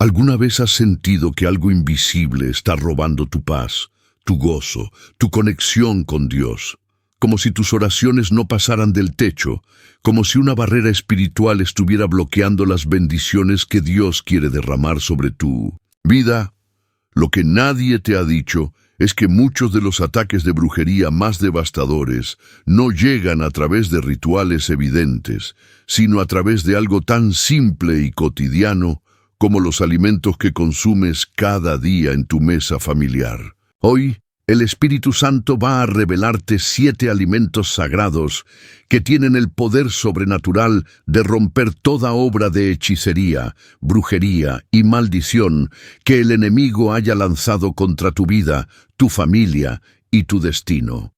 ¿Alguna vez has sentido que algo invisible está robando tu paz, tu gozo, tu conexión con Dios? Como si tus oraciones no pasaran del techo, como si una barrera espiritual estuviera bloqueando las bendiciones que Dios quiere derramar sobre tu vida. Lo que nadie te ha dicho es que muchos de los ataques de brujería más devastadores no llegan a través de rituales evidentes, sino a través de algo tan simple y cotidiano como los alimentos que consumes cada día en tu mesa familiar. Hoy, el Espíritu Santo va a revelarte 7 alimentos sagrados que tienen el poder sobrenatural de romper toda obra de hechicería, brujería y maldición que el enemigo haya lanzado contra tu vida, tu familia y tu destino.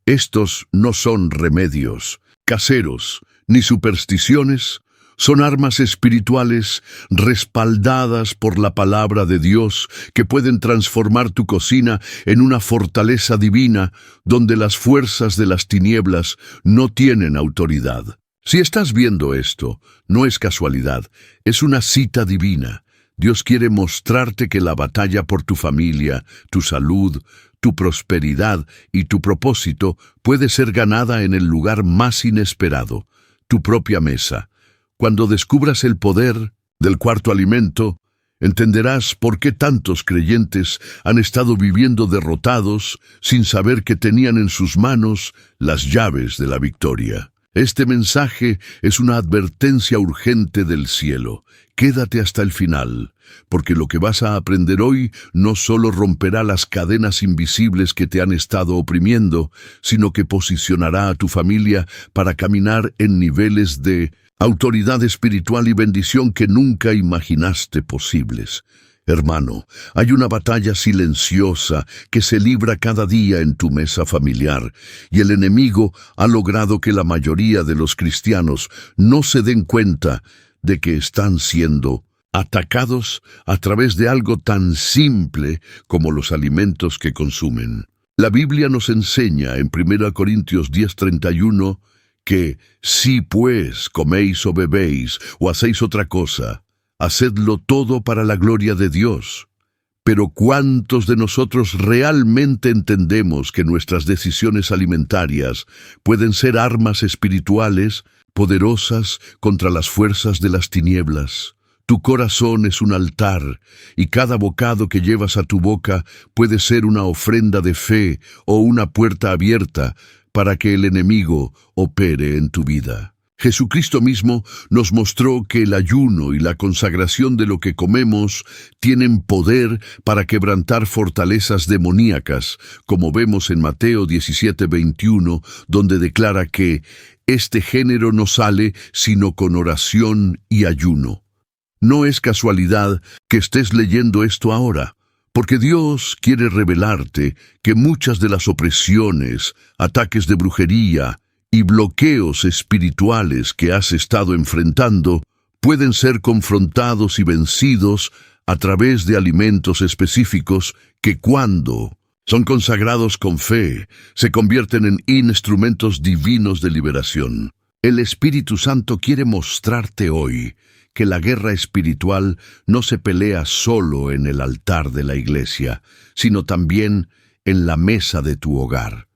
Estos no son remedios caseros ni supersticiones. Son armas espirituales respaldadas por la palabra de Dios que pueden transformar tu cocina en una fortaleza divina donde las fuerzas de las tinieblas no tienen autoridad. Si estás viendo esto, no es casualidad, es una cita divina. Dios quiere mostrarte que la batalla por tu familia, tu salud, tu prosperidad y tu propósito puede ser ganada en el lugar más inesperado, tu propia mesa. Cuando descubras el poder del cuarto alimento, entenderás por qué tantos creyentes han estado viviendo derrotados sin saber que tenían en sus manos las llaves de la victoria. Este mensaje es una advertencia urgente del cielo. Quédate hasta el final, porque lo que vas a aprender hoy no solo romperá las cadenas invisibles que te han estado oprimiendo, sino que posicionará a tu familia para caminar en niveles de autoridad espiritual y bendición que nunca imaginaste posibles. Hermano, hay una batalla silenciosa que se libra cada día en tu mesa familiar, y el enemigo ha logrado que la mayoría de los cristianos no se den cuenta de que están siendo atacados a través de algo tan simple como los alimentos que consumen. La Biblia nos enseña en 1 Corintios 10:31 que si pues coméis o bebéis o hacéis otra cosa, hacedlo todo para la gloria de Dios. Pero ¿cuántos de nosotros realmente entendemos que nuestras decisiones alimentarias pueden ser armas espirituales poderosas contra las fuerzas de las tinieblas? Tu corazón es un altar, y cada bocado que llevas a tu boca puede ser una ofrenda de fe o una puerta abierta para que el enemigo opere en tu vida. Jesucristo mismo nos mostró que el ayuno y la consagración de lo que comemos tienen poder para quebrantar fortalezas demoníacas, como vemos en Mateo 17:21, donde declara que este género no sale sino con oración y ayuno. No es casualidad que estés leyendo esto ahora, porque Dios quiere revelarte que muchas de las opresiones, ataques de brujería y bloqueos espirituales que has estado enfrentando pueden ser confrontados y vencidos a través de alimentos específicos que cuando son consagrados con fe, se convierten en instrumentos divinos de liberación. El Espíritu Santo quiere mostrarte hoy que la guerra espiritual no se pelea solo en el altar de la iglesia, sino también en la mesa de tu hogar,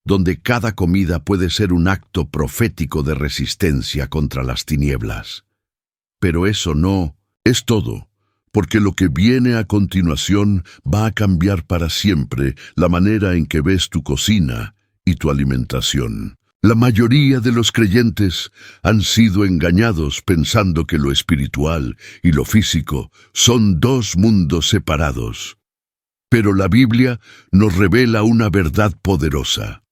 donde cada comida puede ser un acto profético de resistencia contra las tinieblas. Pero eso no es todo, porque lo que viene a continuación va a cambiar para siempre la manera en que ves tu cocina y tu alimentación. La mayoría de los creyentes han sido engañados pensando que lo espiritual y lo físico son dos mundos separados. Pero la Biblia nos revela una verdad poderosa.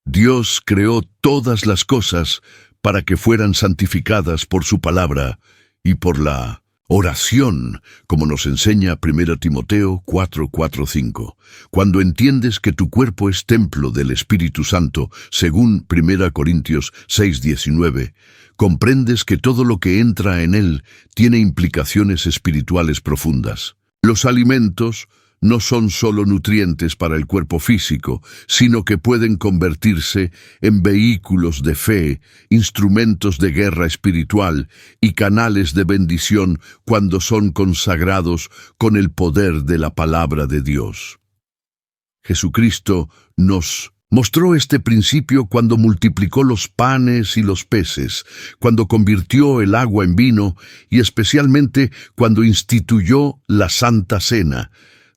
Dios creó todas las cosas para que fueran santificadas por su palabra y por la oración, como nos enseña 1 Timoteo 4:4-5. Cuando entiendes que tu cuerpo es templo del Espíritu Santo, según 1 Corintios 6:19, comprendes que todo lo que entra en él tiene implicaciones espirituales profundas. Los alimentos no son solo nutrientes para el cuerpo físico, sino que pueden convertirse en vehículos de fe, instrumentos de guerra espiritual y canales de bendición cuando son consagrados con el poder de la palabra de Dios. Jesucristo nos mostró este principio cuando multiplicó los panes y los peces, cuando convirtió el agua en vino y especialmente cuando instituyó la Santa Cena,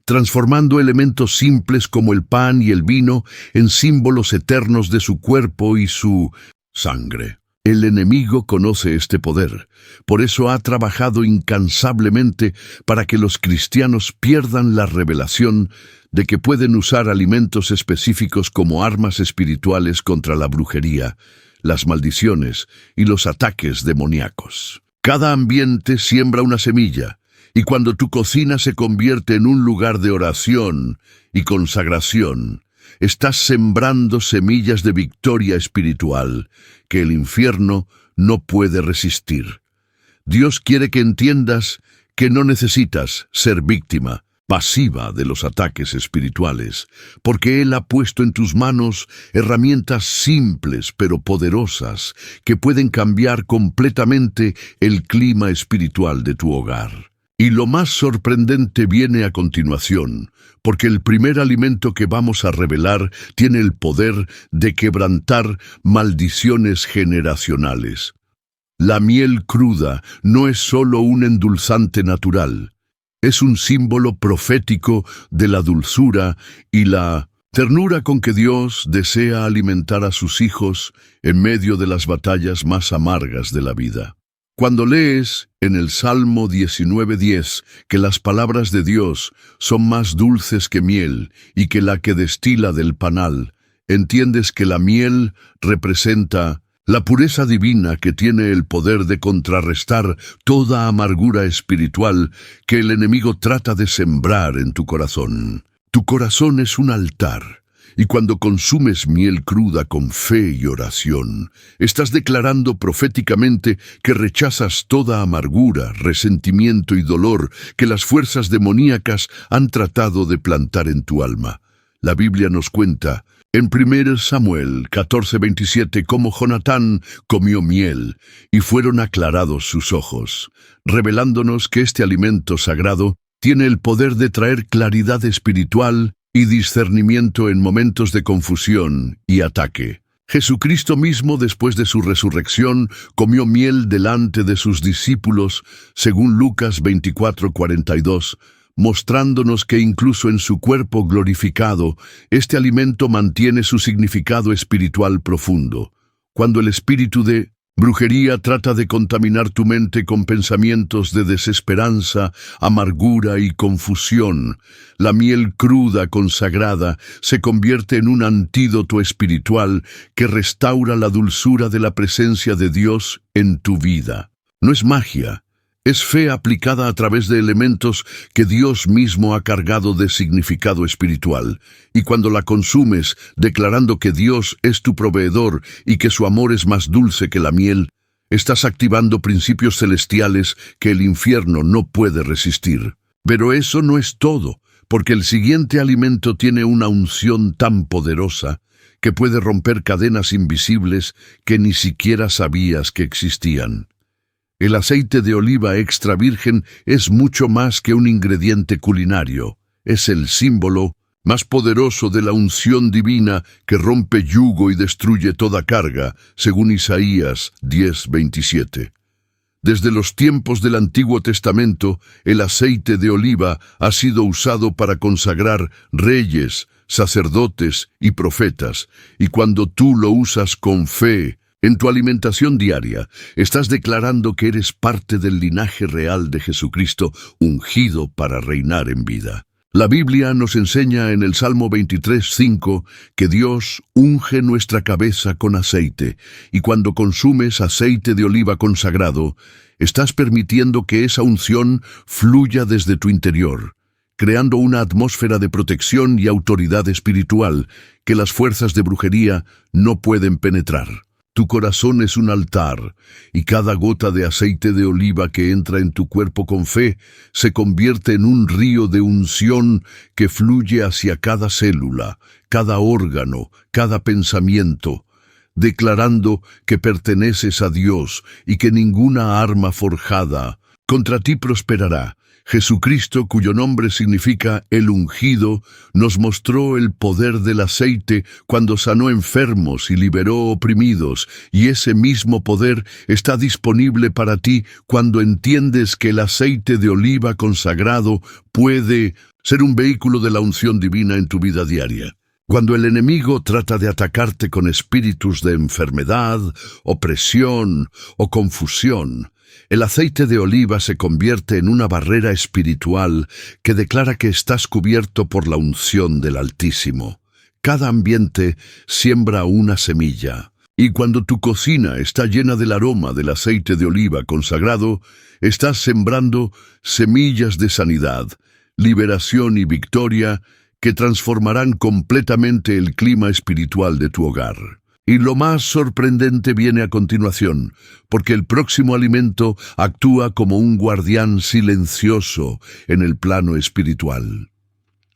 transformando elementos simples como el pan y el vino en símbolos eternos de su cuerpo y su sangre. El enemigo conoce este poder, por eso ha trabajado incansablemente para que los cristianos pierdan la revelación de que pueden usar alimentos específicos como armas espirituales contra la brujería, las maldiciones y los ataques demoníacos. Cada ambiente siembra una semilla, y cuando tu cocina se convierte en un lugar de oración y consagración, estás sembrando semillas de victoria espiritual que el infierno no puede resistir. Dios quiere que entiendas que no necesitas ser víctima pasiva de los ataques espirituales, porque Él ha puesto en tus manos herramientas simples pero poderosas que pueden cambiar completamente el clima espiritual de tu hogar. Y lo más sorprendente viene a continuación, porque el primer alimento que vamos a revelar tiene el poder de quebrantar maldiciones generacionales. La miel cruda no es solo un endulzante natural, es un símbolo profético de la dulzura y la ternura con que Dios desea alimentar a sus hijos en medio de las batallas más amargas de la vida. Cuando lees en el Salmo 19:10 que las palabras de Dios son más dulces que miel y que la que destila del panal, entiendes que la miel representa la pureza divina que tiene el poder de contrarrestar toda amargura espiritual que el enemigo trata de sembrar en tu corazón. Tu corazón es un altar. Y cuando consumes miel cruda con fe y oración, estás declarando proféticamente que rechazas toda amargura, resentimiento y dolor que las fuerzas demoníacas han tratado de plantar en tu alma. La Biblia nos cuenta en 1 Samuel 14:27 cómo Jonatán comió miel y fueron aclarados sus ojos, revelándonos que este alimento sagrado tiene el poder de traer claridad espiritual y discernimiento en momentos de confusión y ataque. Jesucristo mismo, después de su resurrección, comió miel delante de sus discípulos, según Lucas 24:42, mostrándonos que incluso en su cuerpo glorificado, este alimento mantiene su significado espiritual profundo. Cuando el espíritu de brujería trata de contaminar tu mente con pensamientos de desesperanza, amargura y confusión, la miel cruda consagrada se convierte en un antídoto espiritual que restaura la dulzura de la presencia de Dios en tu vida. No es magia, es fe aplicada a través de elementos que Dios mismo ha cargado de significado espiritual, y cuando la consumes declarando que Dios es tu proveedor y que su amor es más dulce que la miel, estás activando principios celestiales que el infierno no puede resistir. Pero eso no es todo, porque el siguiente alimento tiene una unción tan poderosa que puede romper cadenas invisibles que ni siquiera sabías que existían. El aceite de oliva extra virgen es mucho más que un ingrediente culinario. Es el símbolo más poderoso de la unción divina que rompe yugo y destruye toda carga, según Isaías 10:27. Desde los tiempos del Antiguo Testamento, el aceite de oliva ha sido usado para consagrar reyes, sacerdotes y profetas, y cuando tú lo usas con fe, en tu alimentación diaria, estás declarando que eres parte del linaje real de Jesucristo, ungido para reinar en vida. La Biblia nos enseña en el Salmo 23:5 que Dios unge nuestra cabeza con aceite, y cuando consumes aceite de oliva consagrado, estás permitiendo que esa unción fluya desde tu interior, creando una atmósfera de protección y autoridad espiritual que las fuerzas de brujería no pueden penetrar. Tu corazón es un altar, y cada gota de aceite de oliva que entra en tu cuerpo con fe se convierte en un río de unción que fluye hacia cada célula, cada órgano, cada pensamiento, declarando que perteneces a Dios y que ninguna arma forjada contra ti prosperará. Jesucristo, cuyo nombre significa el ungido, nos mostró el poder del aceite cuando sanó enfermos y liberó oprimidos, y ese mismo poder está disponible para ti cuando entiendes que el aceite de oliva consagrado puede ser un vehículo de la unción divina en tu vida diaria. Cuando el enemigo trata de atacarte con espíritus de enfermedad, opresión o confusión, el aceite de oliva se convierte en una barrera espiritual que declara que estás cubierto por la unción del Altísimo. Cada ambiente siembra una semilla, y cuando tu cocina está llena del aroma del aceite de oliva consagrado, estás sembrando semillas de sanidad, liberación y victoria que transformarán completamente el clima espiritual de tu hogar. Y lo más sorprendente viene a continuación, porque el próximo alimento actúa como un guardián silencioso en el plano espiritual.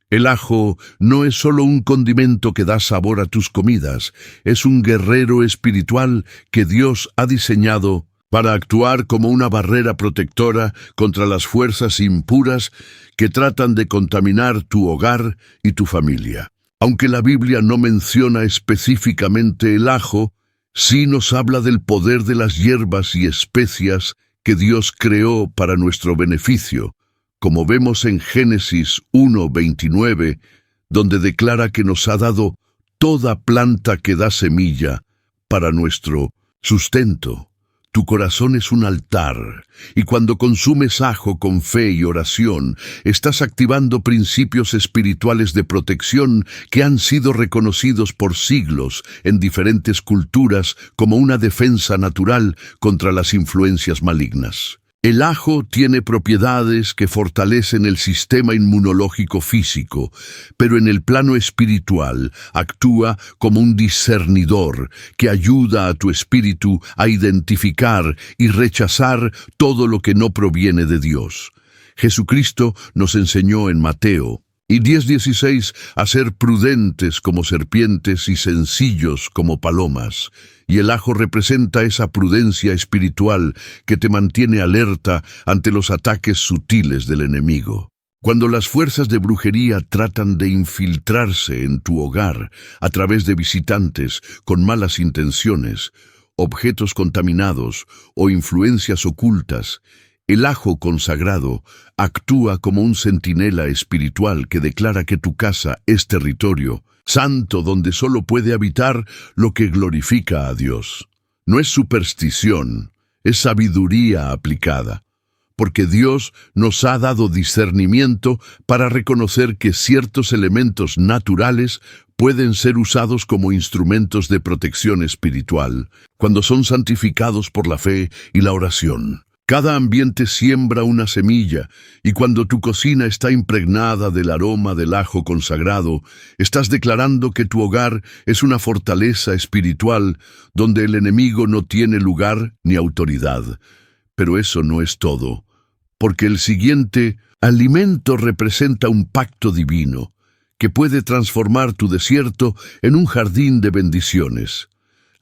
El ajo no es solo un condimento que da sabor a tus comidas, es un guerrero espiritual que Dios ha diseñado para actuar como una barrera protectora contra las fuerzas impuras que tratan de contaminar tu hogar y tu familia. Aunque la Biblia no menciona específicamente el ajo, sí nos habla del poder de las hierbas y especias que Dios creó para nuestro beneficio, como vemos en Génesis 1:29, donde declara que nos ha dado toda planta que da semilla para nuestro sustento. Tu corazón es un altar, y cuando consumes ajo con fe y oración, estás activando principios espirituales de protección que han sido reconocidos por siglos en diferentes culturas como una defensa natural contra las influencias malignas. El ajo tiene propiedades que fortalecen el sistema inmunológico físico, pero en el plano espiritual actúa como un discernidor que ayuda a tu espíritu a identificar y rechazar todo lo que no proviene de Dios. Jesucristo nos enseñó en Mateo 10:16 a ser prudentes como serpientes y sencillos como palomas. Y el ajo representa esa prudencia espiritual que te mantiene alerta ante los ataques sutiles del enemigo. Cuando las fuerzas de brujería tratan de infiltrarse en tu hogar a través de visitantes con malas intenciones, objetos contaminados o influencias ocultas, el ajo consagrado actúa como un centinela espiritual que declara que tu casa es territorio santo donde solo puede habitar lo que glorifica a Dios. No es superstición, es sabiduría aplicada, porque Dios nos ha dado discernimiento para reconocer que ciertos elementos naturales pueden ser usados como instrumentos de protección espiritual, cuando son santificados por la fe y la oración. Cada ambiente siembra una semilla, y cuando tu cocina está impregnada del aroma del ajo consagrado, estás declarando que tu hogar es una fortaleza espiritual donde el enemigo no tiene lugar ni autoridad. Pero eso no es todo, porque el siguiente alimento representa un pacto divino que puede transformar tu desierto en un jardín de bendiciones.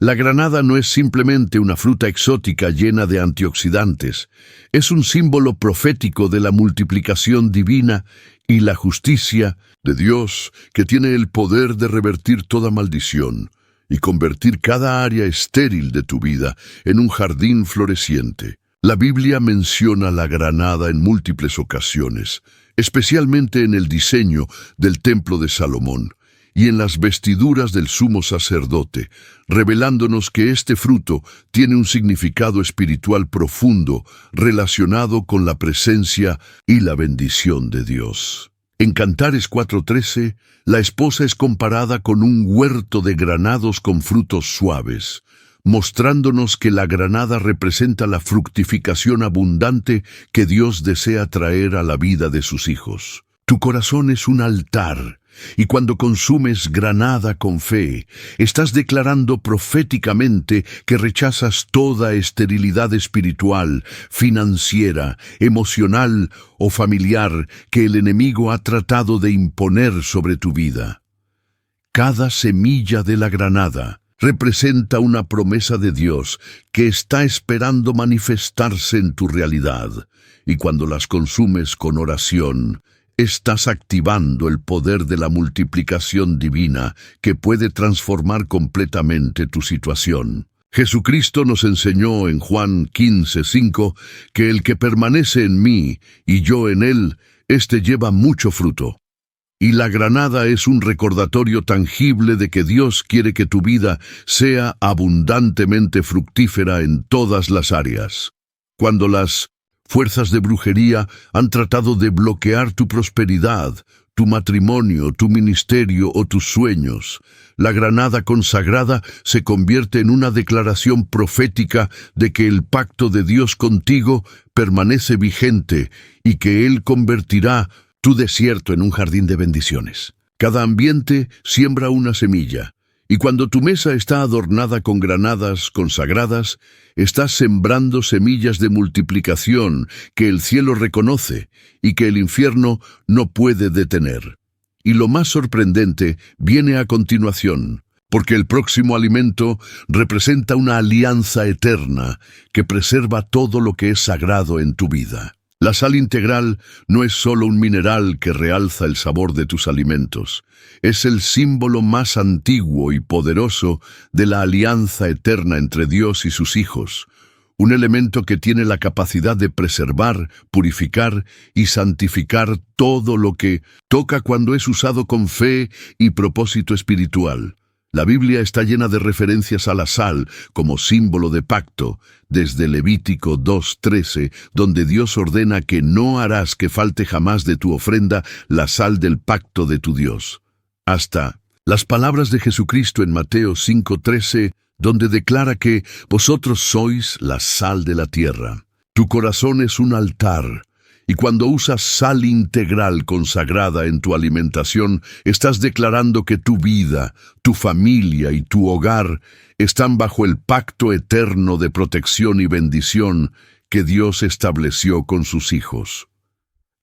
La granada no es simplemente una fruta exótica llena de antioxidantes, es un símbolo profético de la multiplicación divina y la justicia de Dios que tiene el poder de revertir toda maldición y convertir cada área estéril de tu vida en un jardín floreciente. La Biblia menciona la granada en múltiples ocasiones, especialmente en el diseño del Templo de Salomón y en las vestiduras del sumo sacerdote, revelándonos que este fruto tiene un significado espiritual profundo relacionado con la presencia y la bendición de Dios. En Cantares 4:13, la esposa es comparada con un huerto de granados con frutos suaves, mostrándonos que la granada representa la fructificación abundante que Dios desea traer a la vida de sus hijos. Tu corazón es un altar, Y cuando consumes granada con fe, estás declarando proféticamente que rechazas toda esterilidad espiritual, financiera, emocional o familiar que el enemigo ha tratado de imponer sobre tu vida. Cada semilla de la granada representa una promesa de Dios que está esperando manifestarse en tu realidad, y cuando las consumes con oración, estás activando el poder de la multiplicación divina que puede transformar completamente tu situación. Jesucristo nos enseñó en Juan 15:5 que el que permanece en mí y yo en él, éste lleva mucho fruto. Y la granada es un recordatorio tangible de que Dios quiere que tu vida sea abundantemente fructífera en todas las áreas. Cuando las fuerzas de brujería han tratado de bloquear tu prosperidad, tu matrimonio, tu ministerio o tus sueños, la granada consagrada se convierte en una declaración profética de que el pacto de Dios contigo permanece vigente y que Él convertirá tu desierto en un jardín de bendiciones. Cada ambiente siembra una semilla, y cuando tu mesa está adornada con granadas consagradas, estás sembrando semillas de multiplicación que el cielo reconoce y que el infierno no puede detener. Y lo más sorprendente viene a continuación, porque el próximo alimento representa una alianza eterna que preserva todo lo que es sagrado en tu vida. La sal integral no es solo un mineral que realza el sabor de tus alimentos, es el símbolo más antiguo y poderoso de la alianza eterna entre Dios y sus hijos, un elemento que tiene la capacidad de preservar, purificar y santificar todo lo que toca cuando es usado con fe y propósito espiritual. La Biblia está llena de referencias a la sal como símbolo de pacto, desde Levítico 2:13, donde Dios ordena que no harás que falte jamás de tu ofrenda la sal del pacto de tu Dios, hasta las palabras de Jesucristo en Mateo 5:13, donde declara que vosotros sois la sal de la tierra. Tu corazón es un altar, y cuando usas sal integral consagrada en tu alimentación, estás declarando que tu vida, tu familia y tu hogar están bajo el pacto eterno de protección y bendición que Dios estableció con sus hijos.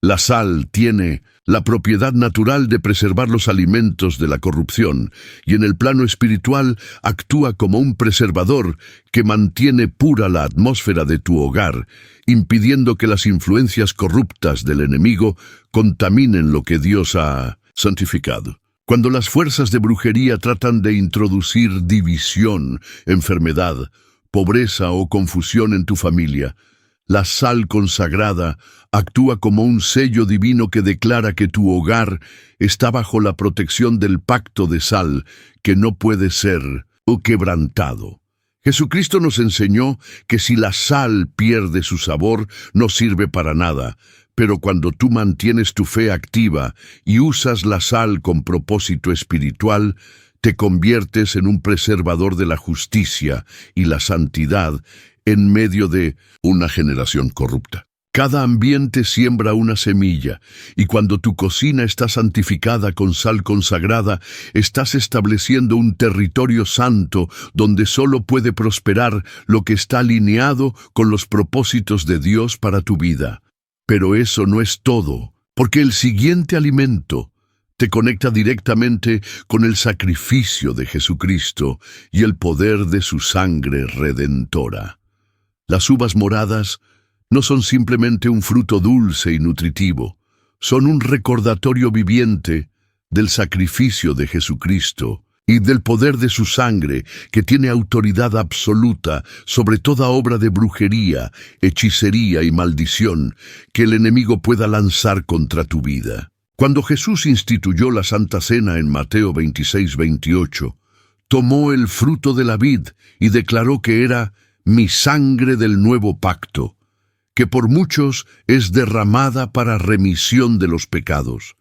La sal tiene la propiedad natural de preservar los alimentos de la corrupción y en el plano espiritual actúa como un preservador que mantiene pura la atmósfera de tu hogar, impidiendo que las influencias corruptas del enemigo contaminen lo que Dios ha santificado. Cuando las fuerzas de brujería tratan de introducir división, enfermedad, pobreza o confusión en tu familia, la sal consagrada actúa como un sello divino que declara que tu hogar está bajo la protección del pacto de sal que no puede ser quebrantado. Jesucristo nos enseñó que si la sal pierde su sabor, no sirve para nada, pero cuando tú mantienes tu fe activa y usas la sal con propósito espiritual, te conviertes en un preservador de la justicia y la santidad en medio de una generación corrupta. Cada ambiente siembra una semilla, y cuando tu cocina está santificada con sal consagrada, estás estableciendo un territorio santo donde solo puede prosperar lo que está alineado con los propósitos de Dios para tu vida. Pero eso no es todo, porque el siguiente alimento te conecta directamente con el sacrificio de Jesucristo y el poder de su sangre redentora. Las uvas moradas no son simplemente un fruto dulce y nutritivo, son un recordatorio viviente del sacrificio de Jesucristo y del poder de su sangre que tiene autoridad absoluta sobre toda obra de brujería, hechicería y maldición que el enemigo pueda lanzar contra tu vida. Cuando Jesús instituyó la Santa Cena en Mateo 26:28, tomó el fruto de la vid y declaró que era mi sangre del nuevo pacto, que por muchos es derramada para remisión de los pecados,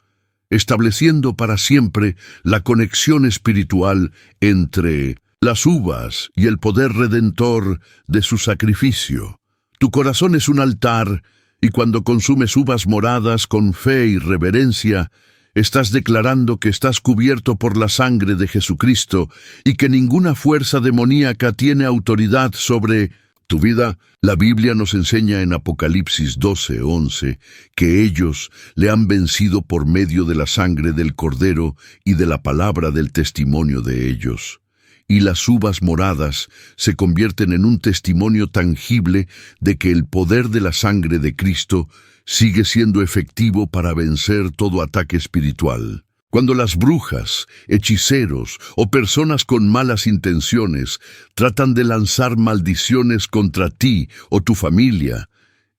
estableciendo para siempre la conexión espiritual entre las uvas y el poder redentor de su sacrificio. Tu corazón es un altar, y cuando consumes uvas moradas con fe y reverencia, Estás declarando que estás cubierto por la sangre de Jesucristo y que ninguna fuerza demoníaca tiene autoridad sobre tu vida. La Biblia nos enseña en Apocalipsis 12:11 que ellos le han vencido por medio de la sangre del Cordero y de la palabra del testimonio de ellos. Y las uvas moradas se convierten en un testimonio tangible de que el poder de la sangre de Cristo sigue siendo efectivo para vencer todo ataque espiritual. Cuando las brujas, hechiceros o personas con malas intenciones tratan de lanzar maldiciones contra ti o tu familia,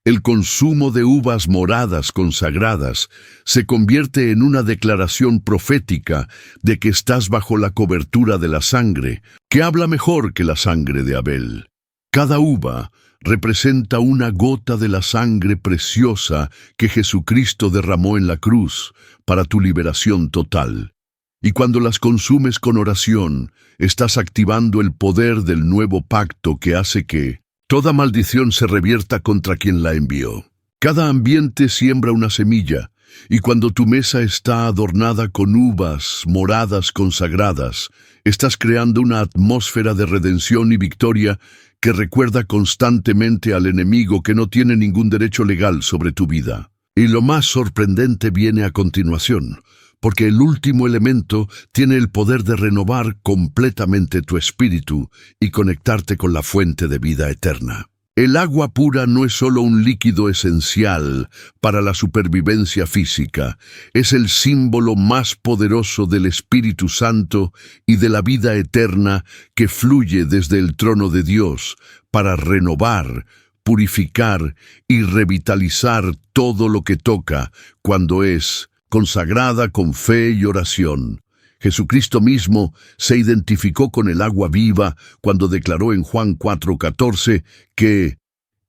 el consumo de uvas moradas consagradas se convierte en una declaración profética de que estás bajo la cobertura de la sangre, que habla mejor que la sangre de Abel. Cada uva representa una gota de la sangre preciosa que Jesucristo derramó en la cruz para tu liberación total. Y cuando las consumes con oración, estás activando el poder del nuevo pacto que hace que toda maldición se revierta contra quien la envió. Cada ambiente siembra una semilla, y cuando tu mesa está adornada con uvas moradas consagradas, estás creando una atmósfera de redención y victoria que recuerda constantemente al enemigo que no tiene ningún derecho legal sobre tu vida. Y lo más sorprendente viene a continuación, porque el último elemento tiene el poder de renovar completamente tu espíritu y conectarte con la fuente de vida eterna. El agua pura no es solo un líquido esencial para la supervivencia física, es el símbolo más poderoso del Espíritu Santo y de la vida eterna que fluye desde el trono de Dios para renovar, purificar y revitalizar todo lo que toca cuando es consagrada con fe y oración. Jesucristo mismo se identificó con el agua viva cuando declaró en Juan 4:14 que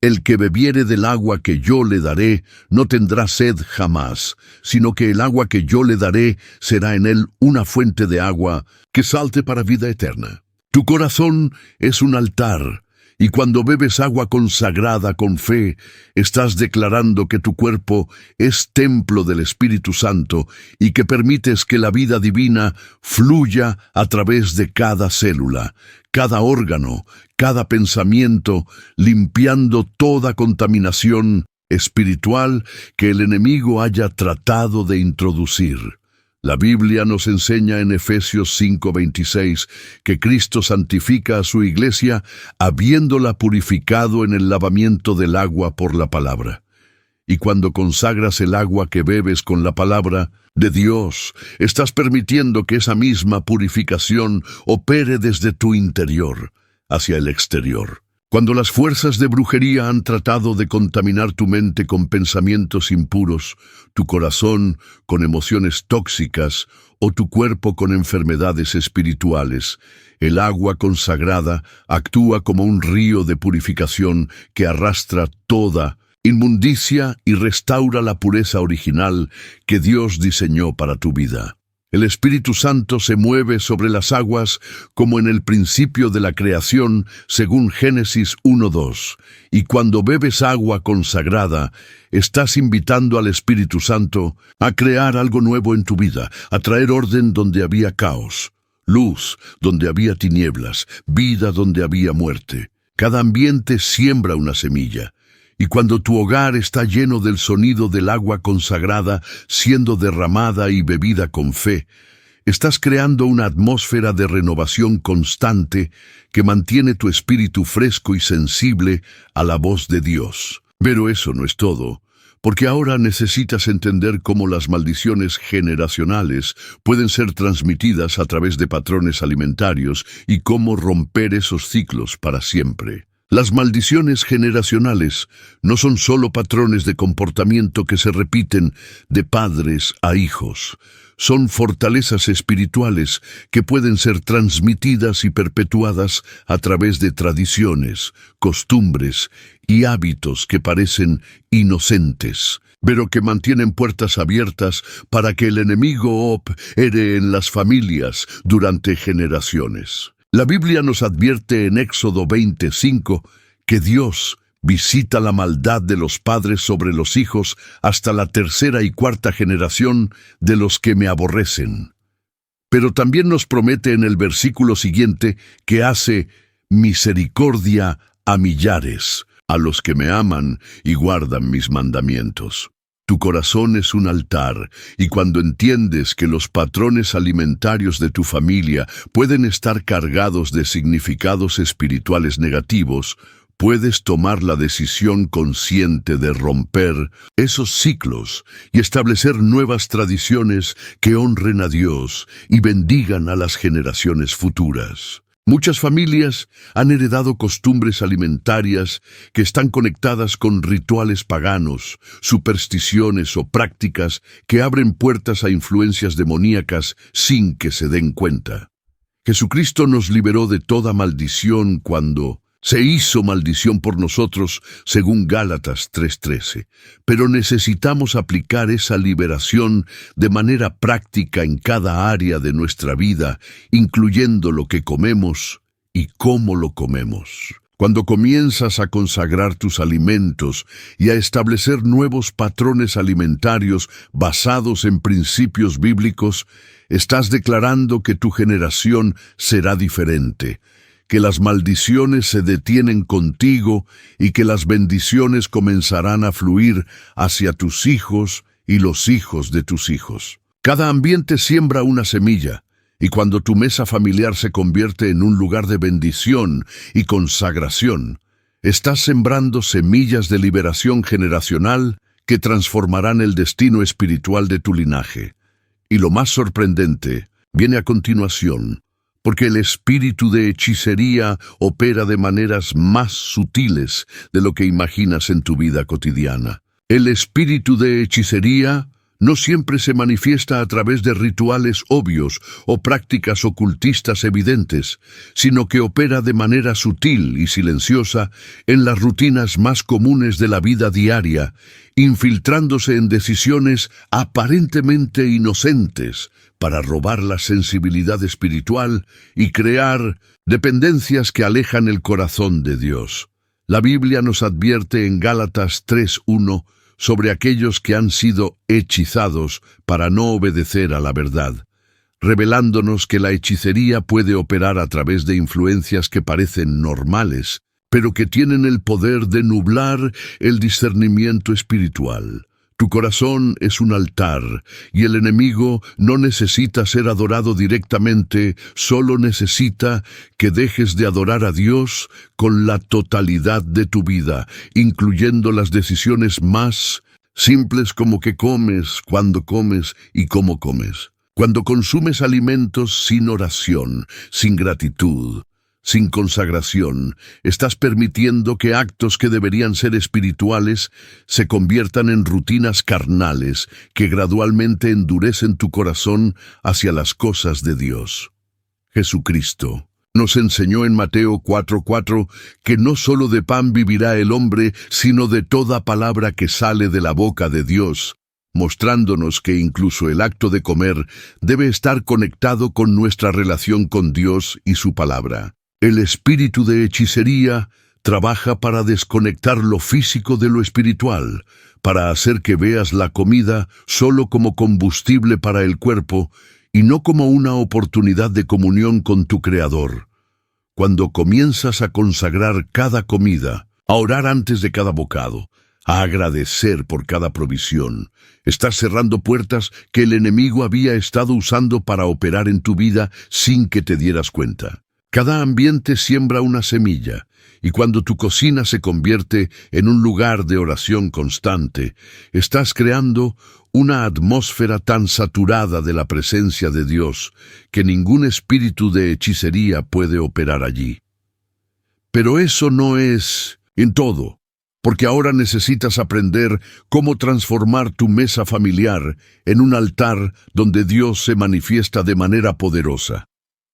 el que bebiere del agua que yo le daré no tendrá sed jamás, sino que el agua que yo le daré será en él una fuente de agua que salte para vida eterna. Tu corazón es un altar, y cuando bebes agua consagrada con fe, estás declarando que tu cuerpo es templo del Espíritu Santo y que permites que la vida divina fluya a través de cada célula, cada órgano, cada pensamiento, limpiando toda contaminación espiritual que el enemigo haya tratado de introducir. La Biblia nos enseña en Efesios 5:26 que Cristo santifica a su iglesia habiéndola purificado en el lavamiento del agua por la palabra. Y cuando consagras el agua que bebes con la palabra de Dios, estás permitiendo que esa misma purificación opere desde tu interior hacia el exterior. Cuando las fuerzas de brujería han tratado de contaminar tu mente con pensamientos impuros, tu corazón con emociones tóxicas o tu cuerpo con enfermedades espirituales, el agua consagrada actúa como un río de purificación que arrastra toda inmundicia y restaura la pureza original que Dios diseñó para tu vida. El Espíritu Santo se mueve sobre las aguas como en el principio de la creación, según Génesis 1:2. Y cuando bebes agua consagrada, estás invitando al Espíritu Santo a crear algo nuevo en tu vida, a traer orden donde había caos, luz donde había tinieblas, vida donde había muerte. Cada ambiente siembra una semilla. Y cuando tu hogar está lleno del sonido del agua consagrada, siendo derramada y bebida con fe, estás creando una atmósfera de renovación constante que mantiene tu espíritu fresco y sensible a la voz de Dios. Pero eso no es todo, porque ahora necesitas entender cómo las maldiciones generacionales pueden ser transmitidas a través de patrones alimentarios y cómo romper esos ciclos para siempre. Las maldiciones generacionales no son solo patrones de comportamiento que se repiten de padres a hijos. Son fortalezas espirituales que pueden ser transmitidas y perpetuadas a través de tradiciones, costumbres y hábitos que parecen inocentes, pero que mantienen puertas abiertas para que el enemigo opere en las familias durante generaciones. La Biblia nos advierte en Éxodo 25 que Dios Visita la maldad de los padres sobre los hijos hasta la tercera y cuarta generación de los que me aborrecen. Pero también nos promete en el versículo siguiente que hace misericordia a millares, a los que me aman y guardan mis mandamientos. Tu corazón es un altar, y cuando entiendes que los patrones alimentarios de tu familia pueden estar cargados de significados espirituales negativos, puedes tomar la decisión consciente de romper esos ciclos y establecer nuevas tradiciones que honren a Dios y bendigan a las generaciones futuras. Muchas familias han heredado costumbres alimentarias que están conectadas con rituales paganos, supersticiones o prácticas que abren puertas a influencias demoníacas sin que se den cuenta. Jesucristo nos liberó de toda maldición cuando se hizo maldición por nosotros, según Gálatas 3:13. Pero necesitamos aplicar esa liberación de manera práctica en cada área de nuestra vida, incluyendo lo que comemos y cómo lo comemos. Cuando comienzas a consagrar tus alimentos y a establecer nuevos patrones alimentarios basados en principios bíblicos, estás declarando que tu generación será diferente, que las maldiciones se detienen contigo y que las bendiciones comenzarán a fluir hacia tus hijos y los hijos de tus hijos. Cada ambiente siembra una semilla, y cuando tu mesa familiar se convierte en un lugar de bendición y consagración, estás sembrando semillas de liberación generacional que transformarán el destino espiritual de tu linaje. Y lo más sorprendente viene a continuación, porque el espíritu de hechicería opera de maneras más sutiles de lo que imaginas en tu vida cotidiana. El espíritu de hechicería no siempre se manifiesta a través de rituales obvios o prácticas ocultistas evidentes, sino que opera de manera sutil y silenciosa en las rutinas más comunes de la vida diaria, infiltrándose en decisiones aparentemente inocentes para robar la sensibilidad espiritual y crear dependencias que alejan el corazón de Dios. La Biblia nos advierte en Gálatas 3:1 sobre aquellos que han sido hechizados para no obedecer a la verdad, revelándonos que la hechicería puede operar a través de influencias que parecen normales, pero que tienen el poder de nublar el discernimiento espiritual. Tu corazón es un altar, y el enemigo no necesita ser adorado directamente, solo necesita que dejes de adorar a Dios con la totalidad de tu vida, incluyendo las decisiones más simples como qué comes, cuándo comes y cómo comes. Cuando consumes alimentos sin oración, sin gratitud, sin consagración, estás permitiendo que actos que deberían ser espirituales se conviertan en rutinas carnales que gradualmente endurecen tu corazón hacia las cosas de Dios. Jesucristo nos enseñó en Mateo 4:4 que no solo de pan vivirá el hombre, sino de toda palabra que sale de la boca de Dios, mostrándonos que incluso el acto de comer debe estar conectado con nuestra relación con Dios y su palabra. El espíritu de hechicería trabaja para desconectar lo físico de lo espiritual, para hacer que veas la comida solo como combustible para el cuerpo y no como una oportunidad de comunión con tu Creador. Cuando comienzas a consagrar cada comida, a orar antes de cada bocado, a agradecer por cada provisión, estás cerrando puertas que el enemigo había estado usando para operar en tu vida sin que te dieras cuenta. Cada ambiente siembra una semilla, y cuando tu cocina se convierte en un lugar de oración constante, estás creando una atmósfera tan saturada de la presencia de Dios que ningún espíritu de hechicería puede operar allí. Pero eso no es en todo, porque ahora necesitas aprender cómo transformar tu mesa familiar en un altar donde Dios se manifiesta de manera poderosa.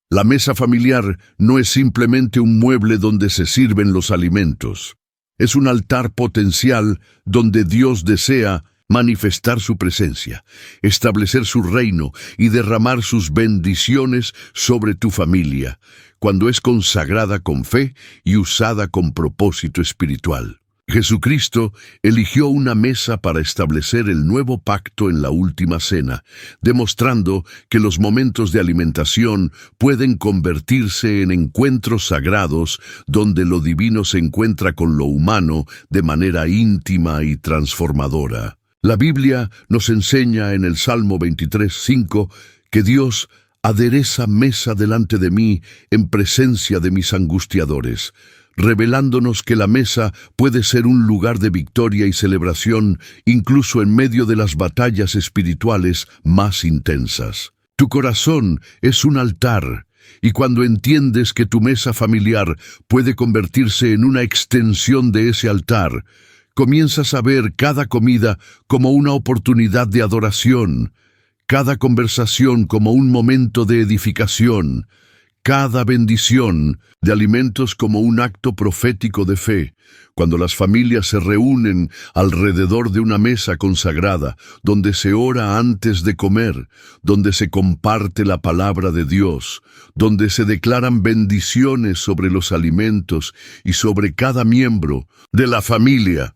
La mesa familiar no es simplemente un mueble donde se sirven los alimentos. Es un altar potencial donde Dios desea manifestar su presencia, establecer su reino y derramar sus bendiciones sobre tu familia, cuando es consagrada con fe y usada con propósito espiritual. Jesucristo eligió una mesa para establecer el nuevo pacto en la última cena, demostrando que los momentos de alimentación pueden convertirse en encuentros sagrados donde lo divino se encuentra con lo humano de manera íntima y transformadora. La Biblia nos enseña en el Salmo 23:5 que Dios adereza mesa delante de mí en presencia de mis angustiadores, revelándonos que la mesa puede ser un lugar de victoria y celebración incluso en medio de las batallas espirituales más intensas. Tu corazón es un altar, y cuando entiendes que tu mesa familiar puede convertirse en una extensión de ese altar, comienzas a ver cada comida como una oportunidad de adoración, cada conversación como un momento de edificación, cada bendición de alimentos como un acto profético de fe. Cuando las familias se reúnen alrededor de una mesa consagrada, donde se ora antes de comer, donde se comparte la palabra de Dios, donde se declaran bendiciones sobre los alimentos y sobre cada miembro de la familia,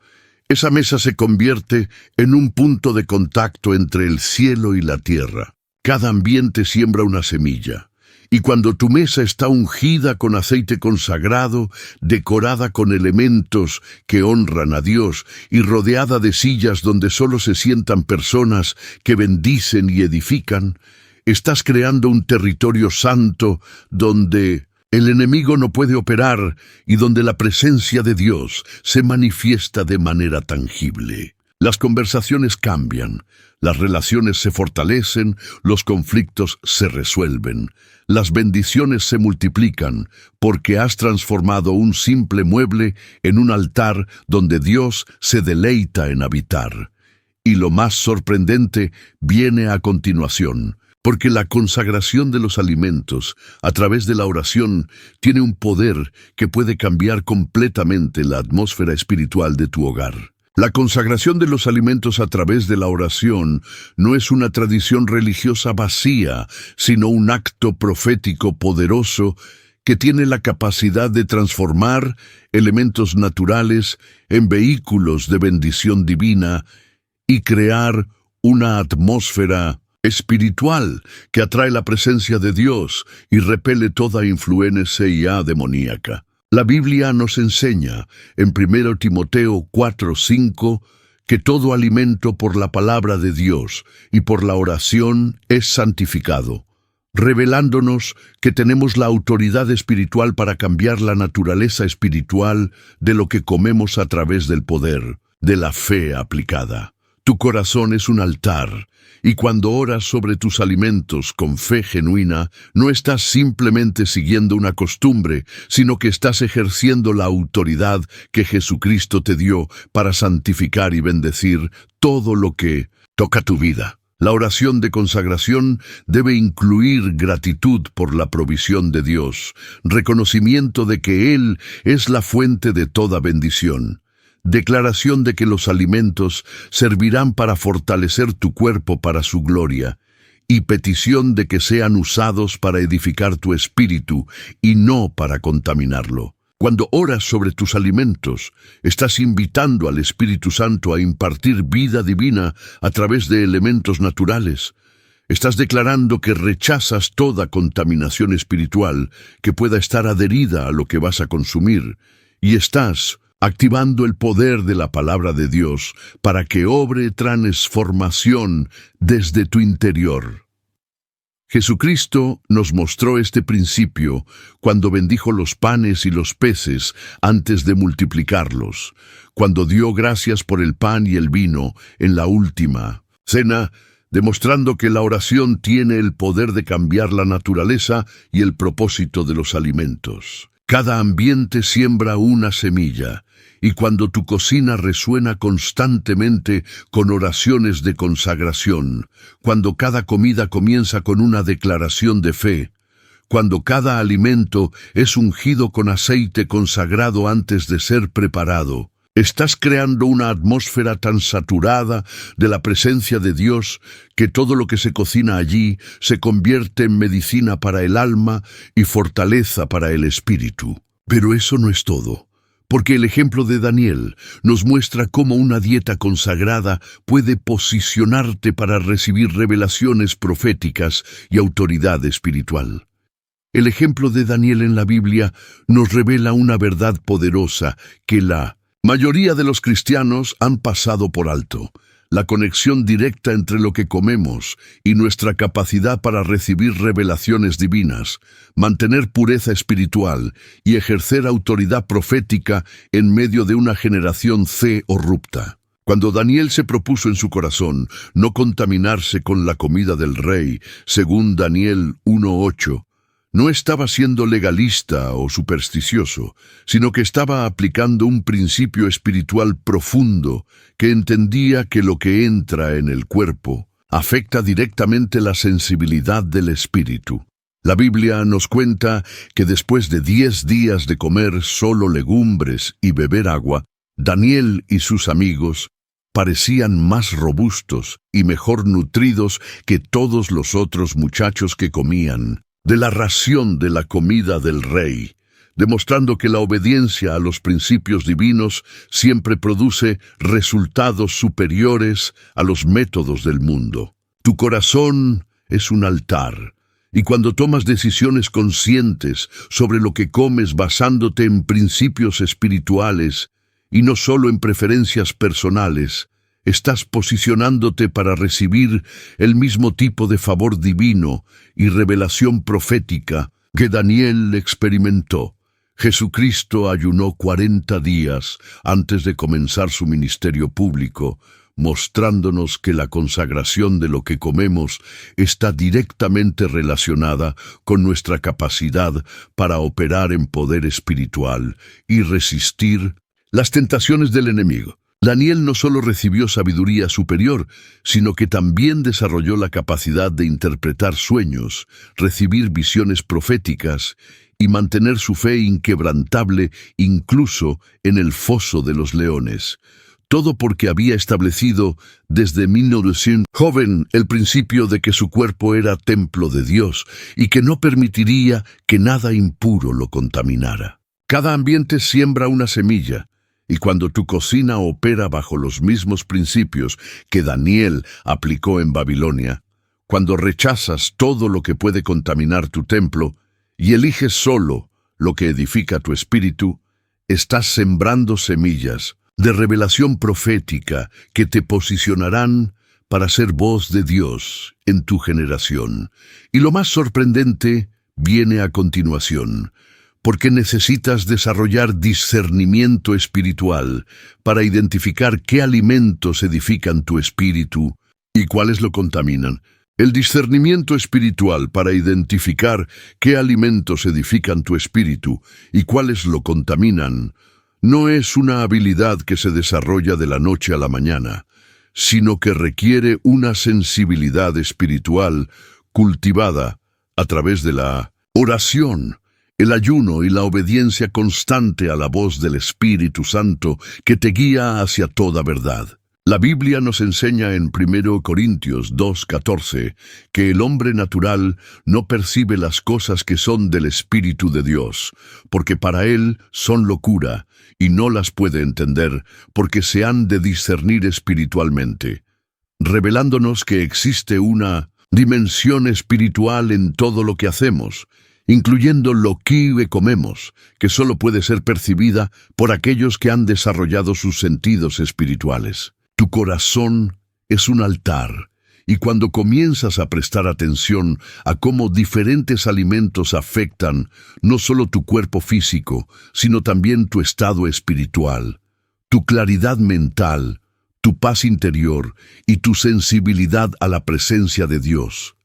esa mesa se convierte en un punto de contacto entre el cielo y la tierra. Cada ambiente siembra una semilla. Y cuando tu mesa está ungida con aceite consagrado, decorada con elementos que honran a Dios y rodeada de sillas donde solo se sientan personas que bendicen y edifican, estás creando un territorio santo donde el enemigo no puede operar y donde la presencia de Dios se manifiesta de manera tangible. Las conversaciones cambian, las relaciones se fortalecen, los conflictos se resuelven, las bendiciones se multiplican, porque has transformado un simple mueble en un altar donde Dios se deleita en habitar. Y lo más sorprendente viene a continuación, porque la consagración de los alimentos a través de la oración tiene un poder que puede cambiar completamente la atmósfera espiritual de tu hogar. La consagración de los alimentos a través de la oración no es una tradición religiosa vacía, sino un acto profético poderoso que tiene la capacidad de transformar elementos naturales en vehículos de bendición divina y crear una atmósfera espiritual que atrae la presencia de Dios y repele toda influencia demoníaca. La Biblia nos enseña en 1 Timoteo 4:5 que todo alimento por la palabra de Dios y por la oración es santificado, revelándonos que tenemos la autoridad espiritual para cambiar la naturaleza espiritual de lo que comemos a través del poder de la fe aplicada. Tu corazón es un altar, y cuando oras sobre tus alimentos con fe genuina, no estás simplemente siguiendo una costumbre, sino que estás ejerciendo la autoridad que Jesucristo te dio para santificar y bendecir todo lo que toca tu vida. La oración de consagración debe incluir gratitud por la provisión de Dios, reconocimiento de que Él es la fuente de toda bendición, declaración de que los alimentos servirán para fortalecer tu cuerpo para su gloria, y petición de que sean usados para edificar tu espíritu y no para contaminarlo. Cuando oras sobre tus alimentos, estás invitando al Espíritu Santo a impartir vida divina a través de elementos naturales. Estás declarando que rechazas toda contaminación espiritual que pueda estar adherida a lo que vas a consumir, y estás activando el poder de la palabra de Dios para que obre transformación desde tu interior. Jesucristo nos mostró este principio cuando bendijo los panes y los peces antes de multiplicarlos, cuando dio gracias por el pan y el vino en la última cena, demostrando que la oración tiene el poder de cambiar la naturaleza y el propósito de los alimentos. Cada ambiente siembra una semilla, y cuando tu cocina resuena constantemente con oraciones de consagración, cuando cada comida comienza con una declaración de fe, cuando cada alimento es ungido con aceite consagrado antes de ser preparado, estás creando una atmósfera tan saturada de la presencia de Dios que todo lo que se cocina allí se convierte en medicina para el alma y fortaleza para el espíritu. Pero eso no es todo, Porque el ejemplo de Daniel nos muestra cómo una dieta consagrada puede posicionarte para recibir revelaciones proféticas y autoridad espiritual. El ejemplo de Daniel en la Biblia nos revela una verdad poderosa que la mayoría de los cristianos han pasado por alto: la conexión directa entre lo que comemos y nuestra capacidad para recibir revelaciones divinas, mantener pureza espiritual y ejercer autoridad profética en medio de una generación corrupta. Cuando Daniel se propuso en su corazón no contaminarse con la comida del rey, según Daniel 1:8, no estaba siendo legalista o supersticioso, sino que estaba aplicando un principio espiritual profundo que entendía que lo que entra en el cuerpo afecta directamente la sensibilidad del espíritu. La Biblia nos cuenta que después de 10 días de comer solo legumbres y beber agua, Daniel y sus amigos parecían más robustos y mejor nutridos que todos los otros muchachos que comían de la ración de la comida del rey, demostrando que la obediencia a los principios divinos siempre produce resultados superiores a los métodos del mundo. Tu corazón es un altar, y cuando tomas decisiones conscientes sobre lo que comes basándote en principios espirituales y no solo en preferencias personales, estás posicionándote para recibir el mismo tipo de favor divino y revelación profética que Daniel experimentó. Jesucristo ayunó 40 días antes de comenzar su ministerio público, mostrándonos que la consagración de lo que comemos está directamente relacionada con nuestra capacidad para operar en poder espiritual y resistir las tentaciones del enemigo. Daniel no solo recibió sabiduría superior, sino que también desarrolló la capacidad de interpretar sueños, recibir visiones proféticas y mantener su fe inquebrantable incluso en el foso de los leones. Todo porque había establecido desde 1900 joven el principio de que su cuerpo era templo de Dios y que no permitiría que nada impuro lo contaminara. Cada ambiente siembra una semilla, y cuando tu cocina opera bajo los mismos principios que Daniel aplicó en Babilonia, cuando rechazas todo lo que puede contaminar tu templo y eliges solo lo que edifica tu espíritu, estás sembrando semillas de revelación profética que te posicionarán para ser voz de Dios en tu generación. Y lo más sorprendente viene a continuación, porque necesitas desarrollar discernimiento espiritual para identificar qué alimentos edifican tu espíritu y cuáles lo contaminan. El discernimiento espiritual para identificar qué alimentos edifican tu espíritu y cuáles lo contaminan no es una habilidad que se desarrolla de la noche a la mañana, sino que requiere una sensibilidad espiritual cultivada a través de la oración, el ayuno y la obediencia constante a la voz del Espíritu Santo que te guía hacia toda verdad. La Biblia nos enseña en 1 Corintios 2:14 que el hombre natural no percibe las cosas que son del Espíritu de Dios, porque para él son locura, y no las puede entender, porque se han de discernir espiritualmente, revelándonos que existe una dimensión espiritual en todo lo que hacemos, incluyendo lo que comemos, que solo puede ser percibida por aquellos que han desarrollado sus sentidos espirituales. Tu corazón es un altar, y cuando comienzas a prestar atención a cómo diferentes alimentos afectan no solo tu cuerpo físico, sino también tu estado espiritual, tu claridad mental, tu paz interior y tu sensibilidad a la presencia de Dios,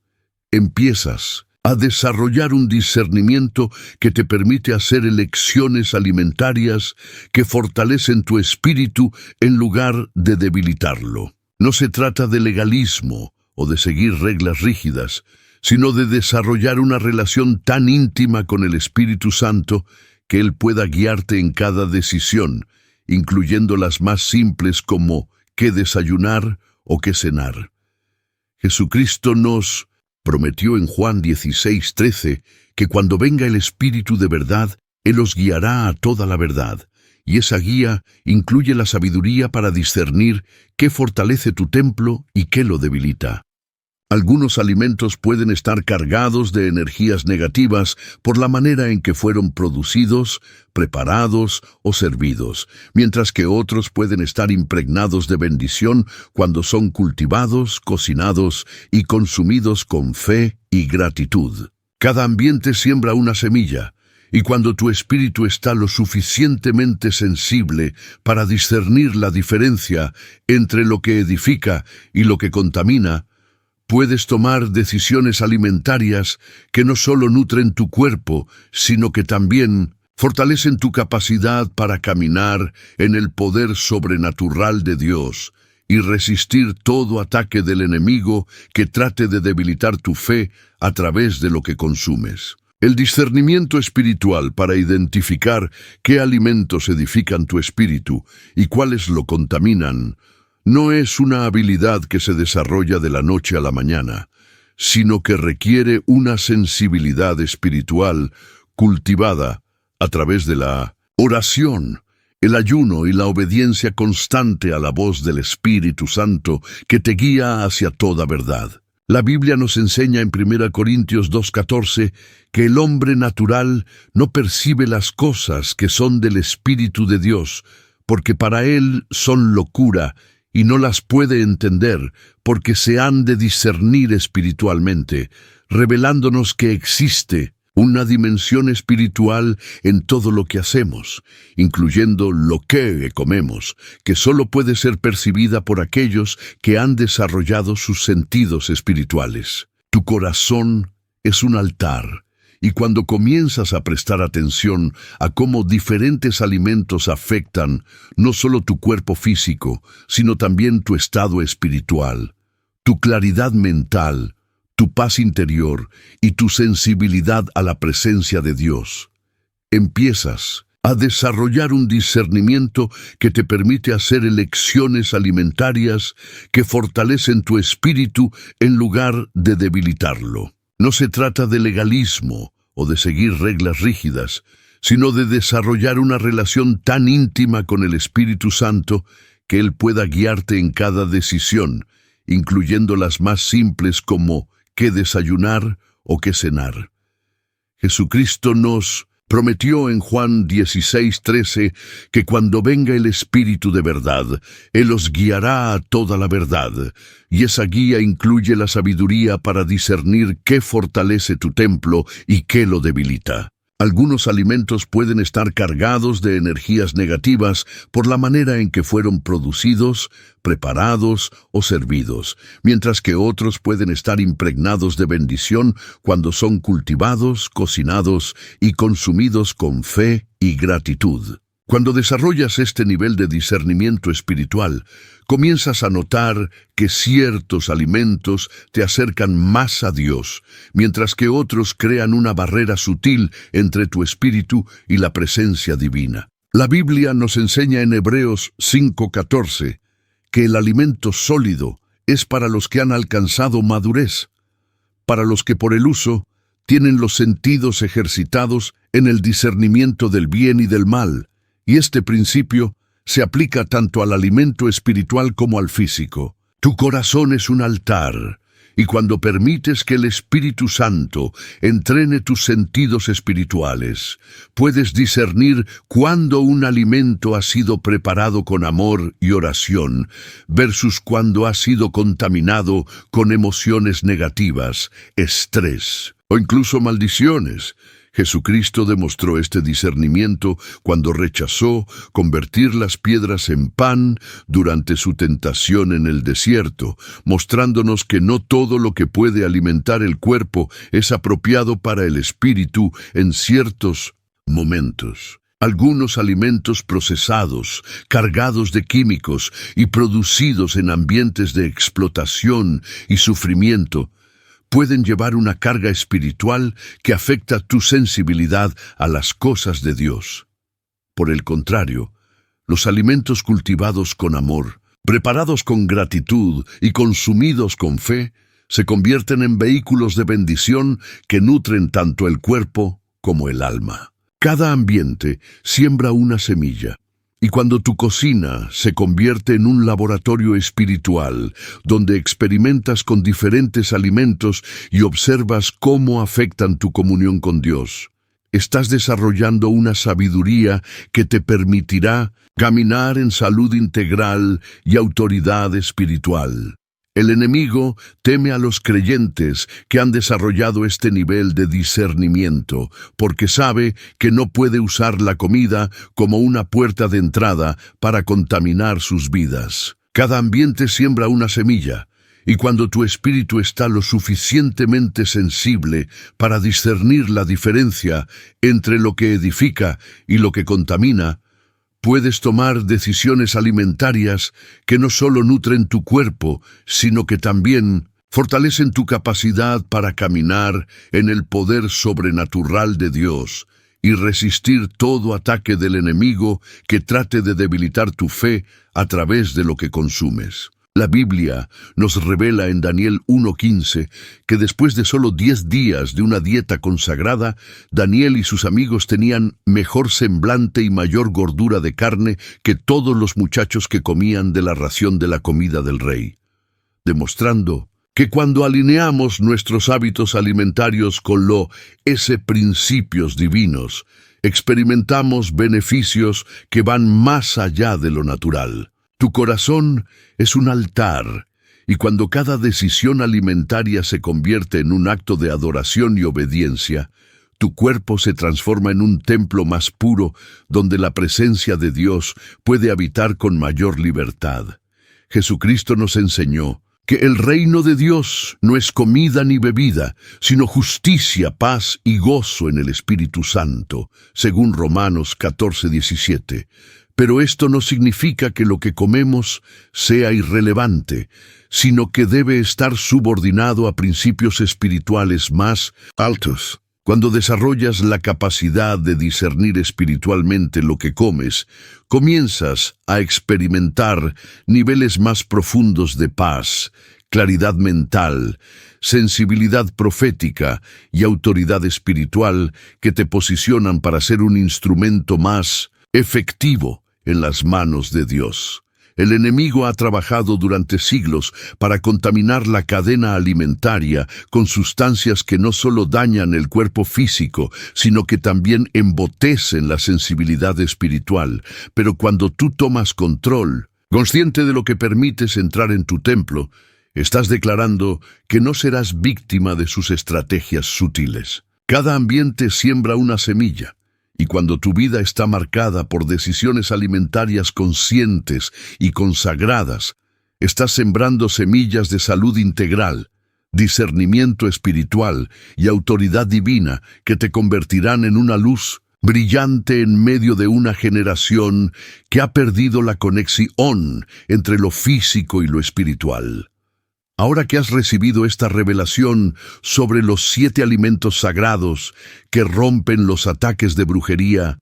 empiezas a desarrollar un discernimiento que te permite hacer elecciones alimentarias que fortalecen tu espíritu en lugar de debilitarlo. No se trata de legalismo o de seguir reglas rígidas, sino de desarrollar una relación tan íntima con el Espíritu Santo que Él pueda guiarte en cada decisión, incluyendo las más simples como qué desayunar o qué cenar. Jesucristo nos prometió en Juan 16:13 que cuando venga el Espíritu de verdad, Él os guiará a toda la verdad, y esa guía incluye la sabiduría para discernir qué fortalece tu templo y qué lo debilita. Algunos alimentos pueden estar cargados de energías negativas por la manera en que fueron producidos, preparados o servidos, mientras que otros pueden estar impregnados de bendición cuando son cultivados, cocinados y consumidos con fe y gratitud. Cada ambiente siembra una semilla, y cuando tu espíritu está lo suficientemente sensible para discernir la diferencia entre lo que edifica y lo que contamina, puedes tomar decisiones alimentarias que no solo nutren tu cuerpo, sino que también fortalecen tu capacidad para caminar en el poder sobrenatural de Dios y resistir todo ataque del enemigo que trate de debilitar tu fe a través de lo que consumes. El discernimiento espiritual para identificar qué alimentos edifican tu espíritu y cuáles lo contaminan no es una habilidad que se desarrolla de la noche a la mañana, sino que requiere una sensibilidad espiritual cultivada a través de la oración, el ayuno y la obediencia constante a la voz del Espíritu Santo que te guía hacia toda verdad. La Biblia nos enseña en 1 Corintios 2:14 que el hombre natural no percibe las cosas que son del Espíritu de Dios, porque para él son locura, y no las puede entender porque se han de discernir espiritualmente, revelándonos que existe una dimensión espiritual en todo lo que hacemos, incluyendo lo que comemos, que solo puede ser percibida por aquellos que han desarrollado sus sentidos espirituales. Tu corazón es un altar, y cuando comienzas a prestar atención a cómo diferentes alimentos afectan no solo tu cuerpo físico, sino también tu estado espiritual, tu claridad mental, tu paz interior y tu sensibilidad a la presencia de Dios, empiezas a desarrollar un discernimiento que te permite hacer elecciones alimentarias que fortalecen tu espíritu en lugar de debilitarlo. No se trata de legalismo o de seguir reglas rígidas, sino de desarrollar una relación tan íntima con el Espíritu Santo que Él pueda guiarte en cada decisión, incluyendo las más simples como qué desayunar o qué cenar. Jesucristo nos prometió en Juan 16:13 que cuando venga el Espíritu de verdad, Él os guiará a toda la verdad, y esa guía incluye la sabiduría para discernir qué fortalece tu templo y qué lo debilita. Algunos alimentos pueden estar cargados de energías negativas por la manera en que fueron producidos, preparados o servidos, mientras que otros pueden estar impregnados de bendición cuando son cultivados, cocinados y consumidos con fe y gratitud. Cuando desarrollas este nivel de discernimiento espiritual, comienzas a notar que ciertos alimentos te acercan más a Dios, mientras que otros crean una barrera sutil entre tu espíritu y la presencia divina. La Biblia nos enseña en Hebreos 5:14 que el alimento sólido es para los que han alcanzado madurez, para los que por el uso tienen los sentidos ejercitados en el discernimiento del bien y del mal, y este principio se aplica tanto al alimento espiritual como al físico. Tu corazón es un altar, y cuando permites que el Espíritu Santo entrene tus sentidos espirituales, puedes discernir cuándo un alimento ha sido preparado con amor y oración, versus cuando ha sido contaminado con emociones negativas, estrés o incluso maldiciones. Jesucristo demostró este discernimiento cuando rechazó convertir las piedras en pan durante su tentación en el desierto, mostrándonos que no todo lo que puede alimentar el cuerpo es apropiado para el espíritu en ciertos momentos. Algunos alimentos procesados, cargados de químicos y producidos en ambientes de explotación y sufrimiento, pueden llevar una carga espiritual que afecta tu sensibilidad a las cosas de Dios. Por el contrario, los alimentos cultivados con amor, preparados con gratitud y consumidos con fe, se convierten en vehículos de bendición que nutren tanto el cuerpo como el alma. Cada ambiente siembra una semilla, Y cuando tu cocina se convierte en un laboratorio espiritual, donde experimentas con diferentes alimentos y observas cómo afectan tu comunión con Dios, estás desarrollando una sabiduría que te permitirá caminar en salud integral y autoridad espiritual. El enemigo teme a los creyentes que han desarrollado este nivel de discernimiento, porque sabe que no puede usar la comida como una puerta de entrada para contaminar sus vidas. Cada ambiente siembra una semilla, y cuando tu espíritu está lo suficientemente sensible para discernir la diferencia entre lo que edifica y lo que contamina, puedes tomar decisiones alimentarias que no solo nutren tu cuerpo, sino que también fortalecen tu capacidad para caminar en el poder sobrenatural de Dios y resistir todo ataque del enemigo que trate de debilitar tu fe a través de lo que consumes. La Biblia nos revela en Daniel 1:15 que después de solo 10 días de una dieta consagrada, Daniel y sus amigos tenían mejor semblante y mayor gordura de carne que todos los muchachos que comían de la ración de la comida del rey, demostrando que cuando alineamos nuestros hábitos alimentarios con principios divinos, experimentamos beneficios que van más allá de lo natural. Tu corazón es un altar, y cuando cada decisión alimentaria se convierte en un acto de adoración y obediencia, tu cuerpo se transforma en un templo más puro donde la presencia de Dios puede habitar con mayor libertad. Jesucristo nos enseñó que el reino de Dios no es comida ni bebida, sino justicia, paz y gozo en el Espíritu Santo, según Romanos 14:17. Pero esto no significa que lo que comemos sea irrelevante, sino que debe estar subordinado a principios espirituales más altos. Cuando desarrollas la capacidad de discernir espiritualmente lo que comes, comienzas a experimentar niveles más profundos de paz, claridad mental, sensibilidad profética y autoridad espiritual que te posicionan para ser un instrumento más efectivo en las manos de Dios. El enemigo ha trabajado durante siglos para contaminar la cadena alimentaria con sustancias que no solo dañan el cuerpo físico, sino que también embotecen la sensibilidad espiritual. Pero cuando tú tomas control, consciente de lo que permites entrar en tu templo, estás declarando que no serás víctima de sus estrategias sutiles. Cada ambiente siembra una semilla. Y cuando tu vida está marcada por decisiones alimentarias conscientes y consagradas, estás sembrando semillas de salud integral, discernimiento espiritual y autoridad divina que te convertirán en una luz brillante en medio de una generación que ha perdido la conexión entre lo físico y lo espiritual. Ahora que has recibido esta revelación sobre los 7 alimentos sagrados que rompen los ataques de brujería,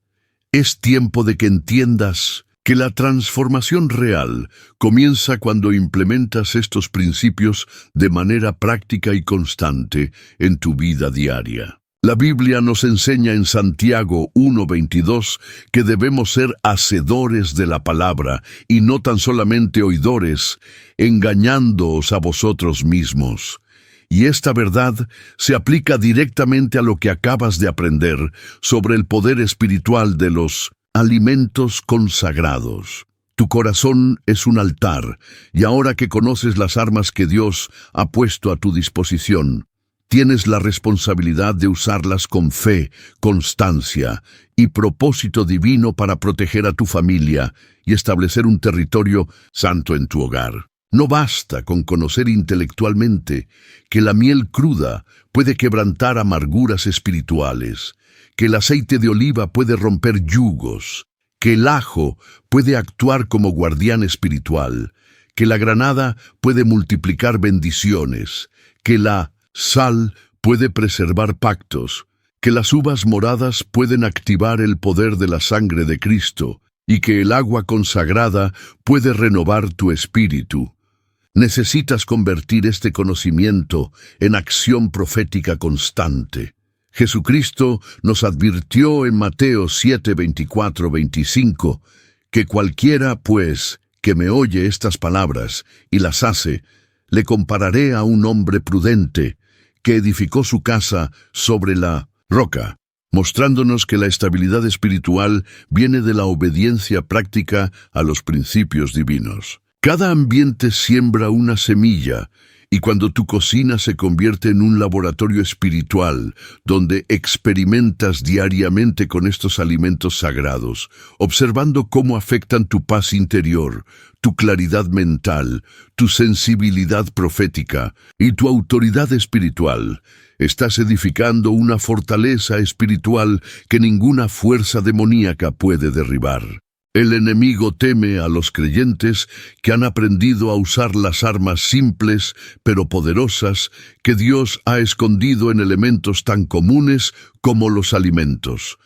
es tiempo de que entiendas que la transformación real comienza cuando implementas estos principios de manera práctica y constante en tu vida diaria. La Biblia nos enseña en Santiago 1:22 que debemos ser hacedores de la palabra y no tan solamente oidores, engañándoos a vosotros mismos. Y esta verdad se aplica directamente a lo que acabas de aprender sobre el poder espiritual de los alimentos consagrados. Tu corazón es un altar, y ahora que conoces las armas que Dios ha puesto a tu disposición, tienes la responsabilidad de usarlas con fe, constancia y propósito divino para proteger a tu familia y establecer un territorio santo en tu hogar. No basta con conocer intelectualmente que la miel cruda puede quebrantar amarguras espirituales, que el aceite de oliva puede romper yugos, que el ajo puede actuar como guardián espiritual, que la granada puede multiplicar bendiciones, que la sal puede preservar pactos, que las uvas moradas pueden activar el poder de la sangre de Cristo y que el agua consagrada puede renovar tu espíritu. Necesitas convertir este conocimiento en acción profética constante. Jesucristo nos advirtió en Mateo 7:24-25 Que cualquiera, pues, que me oye estas palabras y las hace, le compararé a un hombre prudente que edificó su casa sobre la roca, mostrándonos que la estabilidad espiritual viene de la obediencia práctica a los principios divinos. Cada ambiente siembra una semilla, y cuando tu cocina se convierte en un laboratorio espiritual, donde experimentas diariamente con estos alimentos sagrados, observando cómo afectan tu paz interior, tu claridad mental, tu sensibilidad profética y tu autoridad espiritual, estás edificando una fortaleza espiritual que ninguna fuerza demoníaca puede derribar. El enemigo teme a los creyentes que han aprendido a usar las armas simples pero poderosas que Dios ha escondido en elementos tan comunes como los alimentos,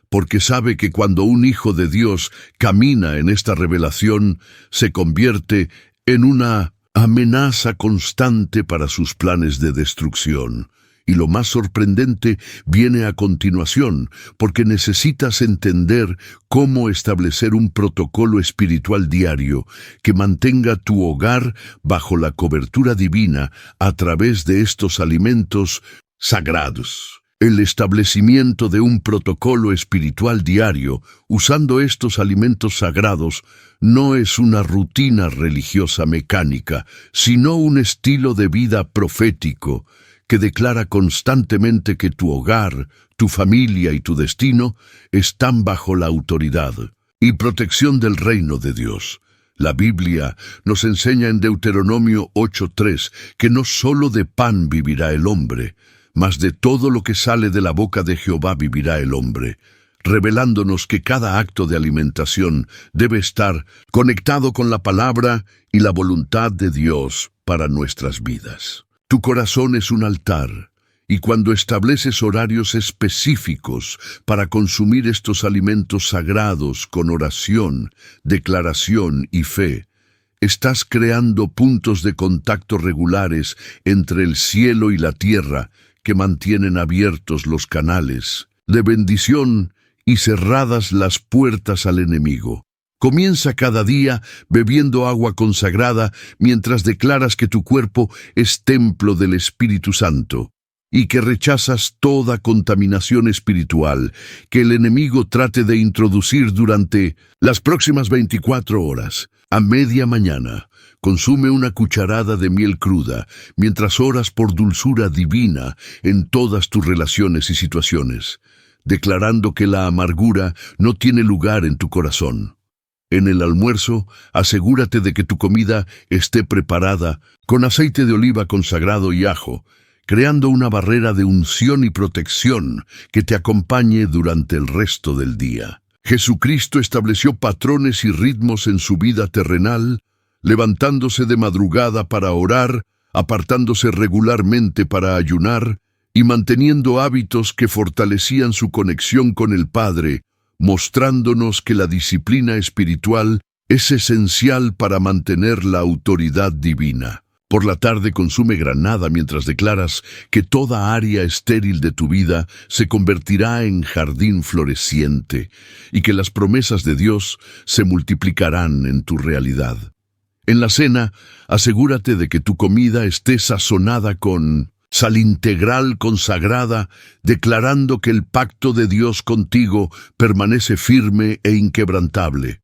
porque sabe que cuando un hijo de Dios camina en esta revelación, se convierte en una amenaza constante para sus planes de destrucción. Y lo más sorprendente viene a continuación, porque necesitas entender cómo establecer un protocolo espiritual diario que mantenga tu hogar bajo la cobertura divina a través de estos alimentos sagrados. El establecimiento de un protocolo espiritual diario usando estos alimentos sagrados no es una rutina religiosa mecánica, sino un estilo de vida profético que declara constantemente que tu hogar, tu familia y tu destino están bajo la autoridad y protección del reino de Dios. La Biblia nos enseña en Deuteronomio 8:3 que no solo de pan vivirá el hombre, mas de todo lo que sale de la boca de Jehová vivirá el hombre, revelándonos que cada acto de alimentación debe estar conectado con la palabra y la voluntad de Dios para nuestras vidas. Tu corazón es un altar, y cuando estableces horarios específicos para consumir estos alimentos sagrados con oración, declaración y fe, estás creando puntos de contacto regulares entre el cielo y la tierra que mantienen abiertos los canales de bendición y cerradas las puertas al enemigo. Comienza cada día bebiendo agua consagrada mientras declaras que tu cuerpo es templo del Espíritu Santo y que rechazas toda contaminación espiritual que el enemigo trate de introducir durante las próximas 24 horas. A media mañana, consume una cucharada de miel cruda mientras oras por dulzura divina en todas tus relaciones y situaciones, declarando que la amargura no tiene lugar en tu corazón. En el almuerzo, asegúrate de que tu comida esté preparada con aceite de oliva consagrado y ajo, creando una barrera de unción y protección que te acompañe durante el resto del día. Jesucristo estableció patrones y ritmos en su vida terrenal, levantándose de madrugada para orar, apartándose regularmente para ayunar y manteniendo hábitos que fortalecían su conexión con el Padre, mostrándonos que la disciplina espiritual es esencial para mantener la autoridad divina. Por la tarde consume granada mientras declaras que toda área estéril de tu vida se convertirá en jardín floreciente y que las promesas de Dios se multiplicarán en tu realidad. En la cena, asegúrate de que tu comida esté sazonada con sal integral consagrada, declarando que el pacto de Dios contigo permanece firme e inquebrantable.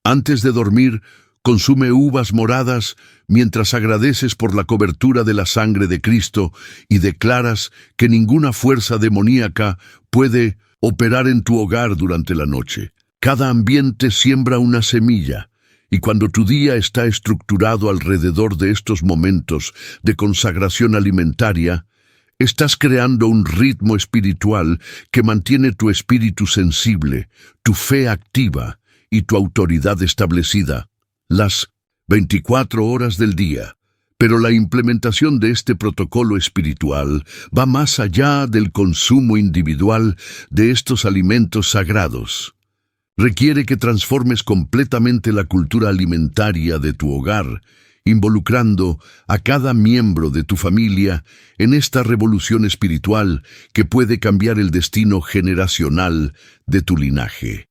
Antes de dormir, consume uvas moradas mientras agradeces por la cobertura de la sangre de Cristo y declaras que ninguna fuerza demoníaca puede operar en tu hogar durante la noche. Cada ambiente siembra una semilla, y cuando tu día está estructurado alrededor de estos momentos de consagración alimentaria, estás creando un ritmo espiritual que mantiene tu espíritu sensible, tu fe activa y tu autoridad establecida las 24 horas del día. Pero la implementación de este protocolo espiritual va más allá del consumo individual de estos alimentos sagrados. Requiere que transformes completamente la cultura alimentaria de tu hogar, involucrando a cada miembro de tu familia en esta revolución espiritual que puede cambiar el destino generacional de tu linaje.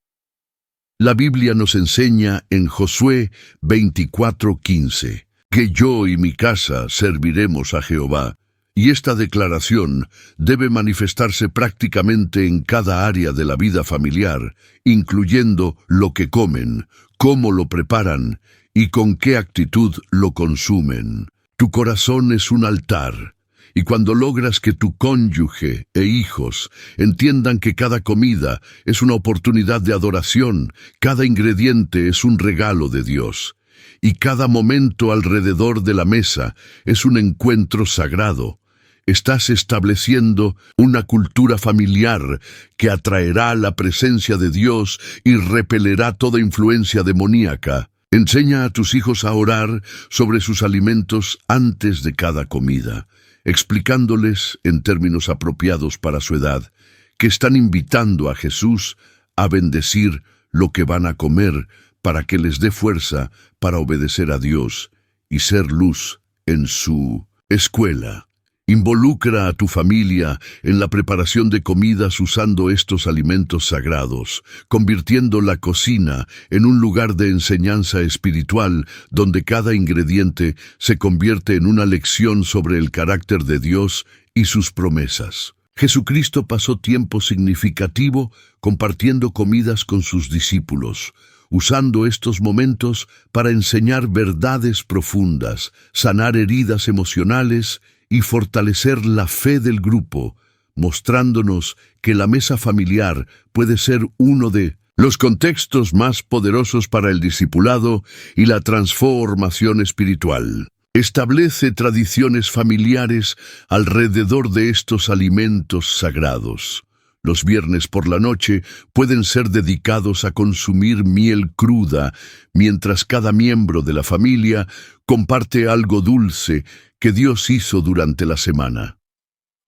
La Biblia nos enseña en Josué 24:15 que yo y mi casa serviremos a Jehová. Y esta declaración debe manifestarse prácticamente en cada área de la vida familiar, incluyendo lo que comen, cómo lo preparan y con qué actitud lo consumen. Tu corazón es un altar, y cuando logras que tu cónyuge e hijos entiendan que cada comida es una oportunidad de adoración, cada ingrediente es un regalo de Dios, y cada momento alrededor de la mesa es un encuentro sagrado, estás estableciendo una cultura familiar que atraerá la presencia de Dios y repelerá toda influencia demoníaca. Enseña a tus hijos a orar sobre sus alimentos antes de cada comida, explicándoles, en términos apropiados para su edad, que están invitando a Jesús a bendecir lo que van a comer para que les dé fuerza para obedecer a Dios y ser luz en su escuela. Involucra a tu familia en la preparación de comidas usando estos alimentos sagrados, convirtiendo la cocina en un lugar de enseñanza espiritual donde cada ingrediente se convierte en una lección sobre el carácter de Dios y sus promesas. Jesucristo pasó tiempo significativo compartiendo comidas con sus discípulos, usando estos momentos para enseñar verdades profundas, sanar heridas emocionales y fortalecer la fe del grupo, mostrándonos que la mesa familiar puede ser uno de los contextos más poderosos para el discipulado y la transformación espiritual. Establece tradiciones familiares alrededor de estos alimentos sagrados. Los viernes por la noche pueden ser dedicados a consumir miel cruda, mientras cada miembro de la familia comparte algo dulce que Dios hizo durante la semana.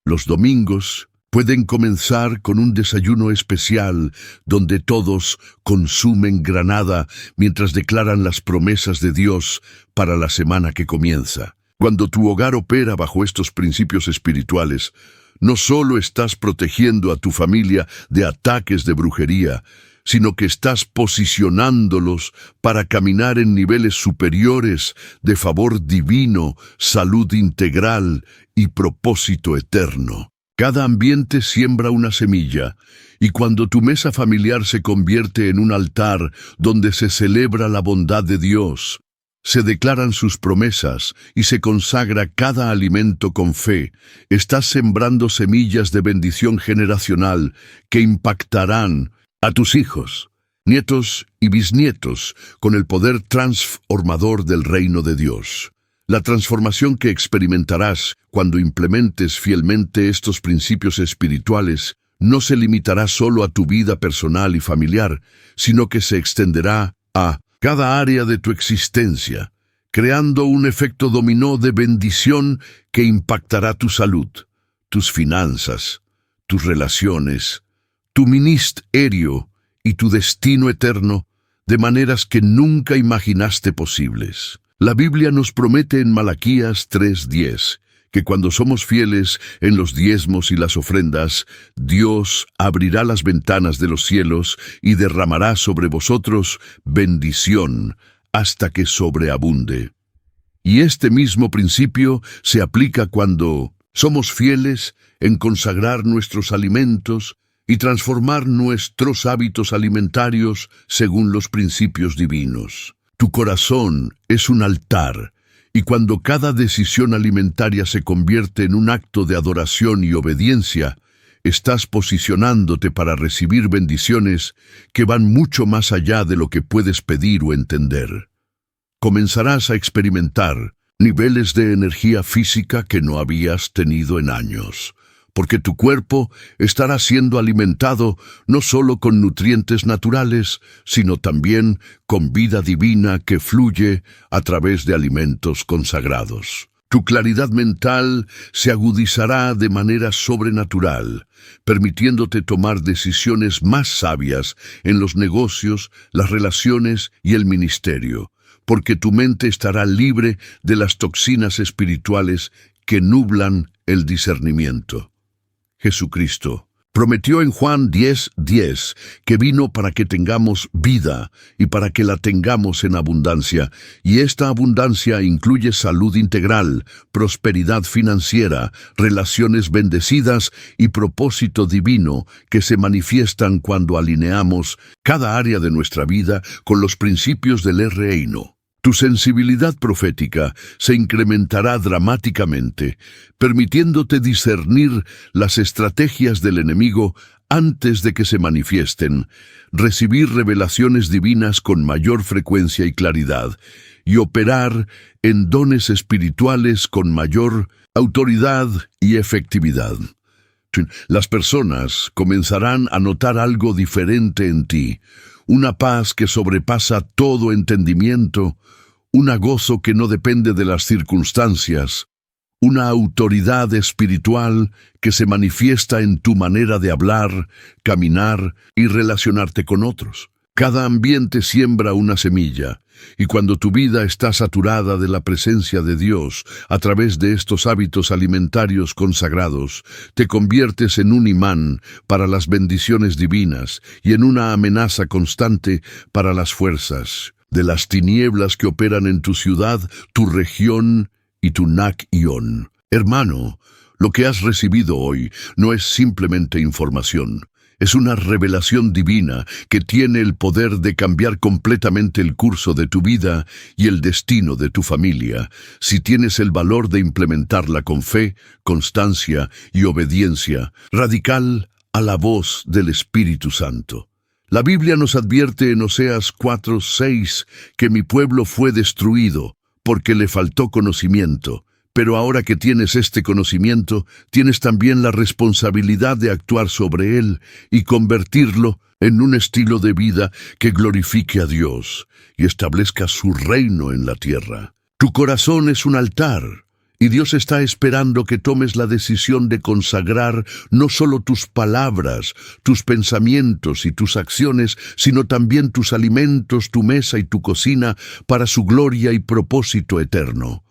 Los domingos pueden comenzar con un desayuno especial donde todos consumen granada mientras declaran las promesas de Dios para la semana que comienza. Cuando tu hogar opera bajo estos principios espirituales, no solo estás protegiendo a tu familia de ataques de brujería, sino que estás posicionándolos para caminar en niveles superiores de favor divino, salud integral y propósito eterno. Cada ambiente siembra una semilla, y cuando tu mesa familiar se convierte en un altar donde se celebra la bondad de Dios, se declaran sus promesas y se consagra cada alimento con fe, estás sembrando semillas de bendición generacional que impactarán a tus hijos, nietos y bisnietos con el poder transformador del reino de Dios. La transformación que experimentarás cuando implementes fielmente estos principios espirituales no se limitará solo a tu vida personal y familiar, sino que se extenderá a cada área de tu existencia, creando un efecto dominó de bendición que impactará tu salud, tus finanzas, tus relaciones, tu ministerio y tu destino eterno de maneras que nunca imaginaste posibles. La Biblia nos promete en Malaquías 3:10 que cuando somos fieles en los diezmos y las ofrendas, Dios abrirá las ventanas de los cielos y derramará sobre vosotros bendición hasta que sobreabunde. Y este mismo principio se aplica cuando somos fieles en consagrar nuestros alimentos y transformar nuestros hábitos alimentarios según los principios divinos. Tu corazón es un altar, y cuando cada decisión alimentaria se convierte en un acto de adoración y obediencia, estás posicionándote para recibir bendiciones que van mucho más allá de lo que puedes pedir o entender. Comenzarás a experimentar niveles de energía física que no habías tenido en años, porque tu cuerpo estará siendo alimentado no solo con nutrientes naturales, sino también con vida divina que fluye a través de alimentos consagrados. Tu claridad mental se agudizará de manera sobrenatural, permitiéndote tomar decisiones más sabias en los negocios, las relaciones y el ministerio, porque tu mente estará libre de las toxinas espirituales que nublan el discernimiento. Jesucristo Prometió en Juan 10:10 que vino para que tengamos vida y para que la tengamos en abundancia, y esta abundancia incluye salud integral, prosperidad financiera, relaciones bendecidas y propósito divino que se manifiestan cuando alineamos cada área de nuestra vida con los principios del reino. Tu sensibilidad profética se incrementará dramáticamente, permitiéndote discernir las estrategias del enemigo antes de que se manifiesten, recibir revelaciones divinas con mayor frecuencia y claridad, y operar en dones espirituales con mayor autoridad y efectividad. Las personas comenzarán a notar algo diferente en ti, una paz que sobrepasa todo entendimiento, un gozo que no depende de las circunstancias, una autoridad espiritual que se manifiesta en tu manera de hablar, caminar y relacionarte con otros. Cada ambiente siembra una semilla, y cuando tu vida está saturada de la presencia de Dios a través de estos hábitos alimentarios consagrados, te conviertes en un imán para las bendiciones divinas y en una amenaza constante para las fuerzas de las tinieblas que operan en tu ciudad, tu región y tu Nak-Ion. Hermano, lo que has recibido hoy no es simplemente información. Es una revelación divina que tiene el poder de cambiar completamente el curso de tu vida y el destino de tu familia, si tienes el valor de implementarla con fe, constancia y obediencia radical a la voz del Espíritu Santo. La Biblia nos advierte en Oseas 4:6 que mi pueblo fue destruido porque le faltó conocimiento. Pero ahora que tienes este conocimiento, tienes también la responsabilidad de actuar sobre él y convertirlo en un estilo de vida que glorifique a Dios y establezca su reino en la tierra. Tu corazón es un altar, y Dios está esperando que tomes la decisión de consagrar no solo tus palabras, tus pensamientos y tus acciones, sino también tus alimentos, tu mesa y tu cocina para su gloria y propósito eterno.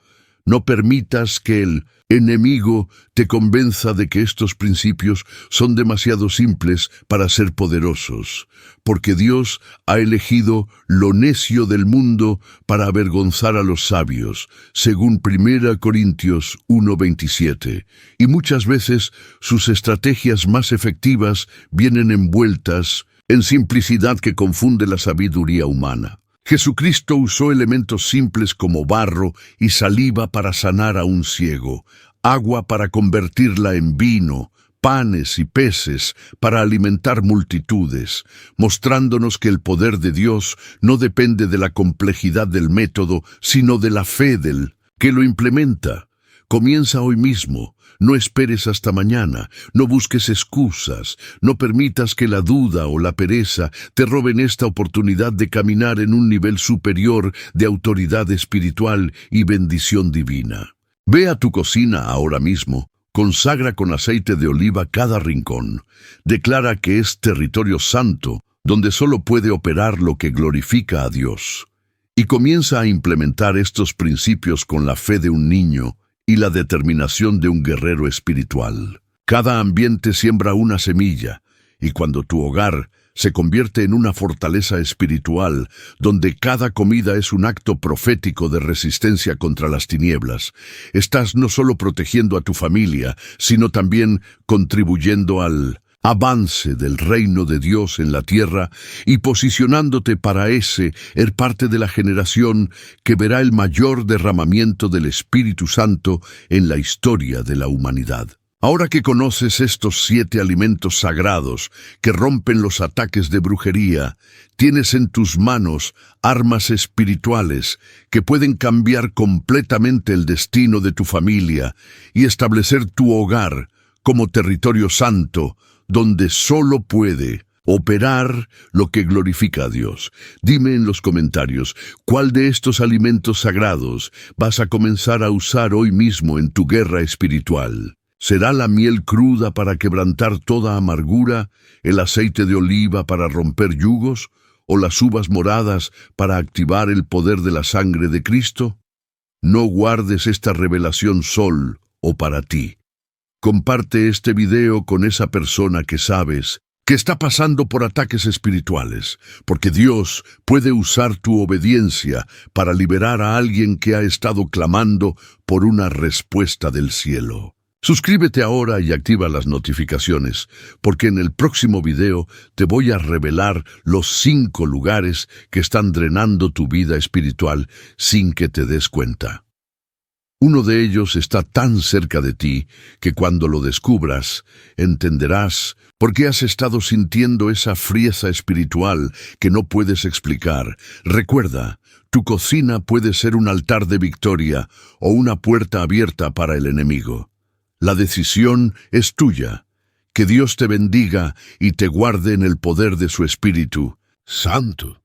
No permitas que el enemigo te convenza de que estos principios son demasiado simples para ser poderosos, porque Dios ha elegido lo necio del mundo para avergonzar a los sabios, según 1 Corintios 1:27, y muchas veces sus estrategias más efectivas vienen envueltas en simplicidad que confunde la sabiduría humana. Jesucristo usó elementos simples como barro y saliva para sanar a un ciego, agua para convertirla en vino, panes y peces para alimentar multitudes, mostrándonos que el poder de Dios no depende de la complejidad del método, sino de la fe del que lo implementa. Comienza hoy mismo. No esperes hasta mañana, no busques excusas, no permitas que la duda o la pereza te roben esta oportunidad de caminar en un nivel superior de autoridad espiritual y bendición divina. Ve a tu cocina ahora mismo, consagra con aceite de oliva cada rincón, declara que es territorio santo, donde solo puede operar lo que glorifica a Dios, y comienza a implementar estos principios con la fe de un niño y la determinación de un guerrero espiritual. Cada ambiente siembra una semilla, y cuando tu hogar se convierte en una fortaleza espiritual, donde cada comida es un acto profético de resistencia contra las tinieblas, estás no solo protegiendo a tu familia, sino también contribuyendo al avance del reino de Dios en la tierra y posicionándote para ser parte de la generación que verá el mayor derramamiento del Espíritu Santo en la historia de la humanidad. Ahora que conoces estos 7 alimentos sagrados que rompen los ataques de brujería, tienes en tus manos armas espirituales que pueden cambiar completamente el destino de tu familia y establecer tu hogar como territorio santo, donde solo puede operar lo que glorifica a Dios. Dime en los comentarios, ¿cuál de estos alimentos sagrados vas a comenzar a usar hoy mismo en tu guerra espiritual? ¿Será la miel cruda para quebrantar toda amargura, el aceite de oliva para romper yugos, o las uvas moradas para activar el poder de la sangre de Cristo? No guardes esta revelación solo o para ti. Comparte este video con esa persona que sabes que está pasando por ataques espirituales, porque Dios puede usar tu obediencia para liberar a alguien que ha estado clamando por una respuesta del cielo. Suscríbete ahora y activa las notificaciones, porque en el próximo video te voy a revelar los 5 lugares que están drenando tu vida espiritual sin que te des cuenta. Uno de ellos está tan cerca de ti que cuando lo descubras, entenderás por qué has estado sintiendo esa frieza espiritual que no puedes explicar. Recuerda, tu cocina puede ser un altar de victoria o una puerta abierta para el enemigo. La decisión es tuya. Que Dios te bendiga y te guarde en el poder de su Espíritu Santo.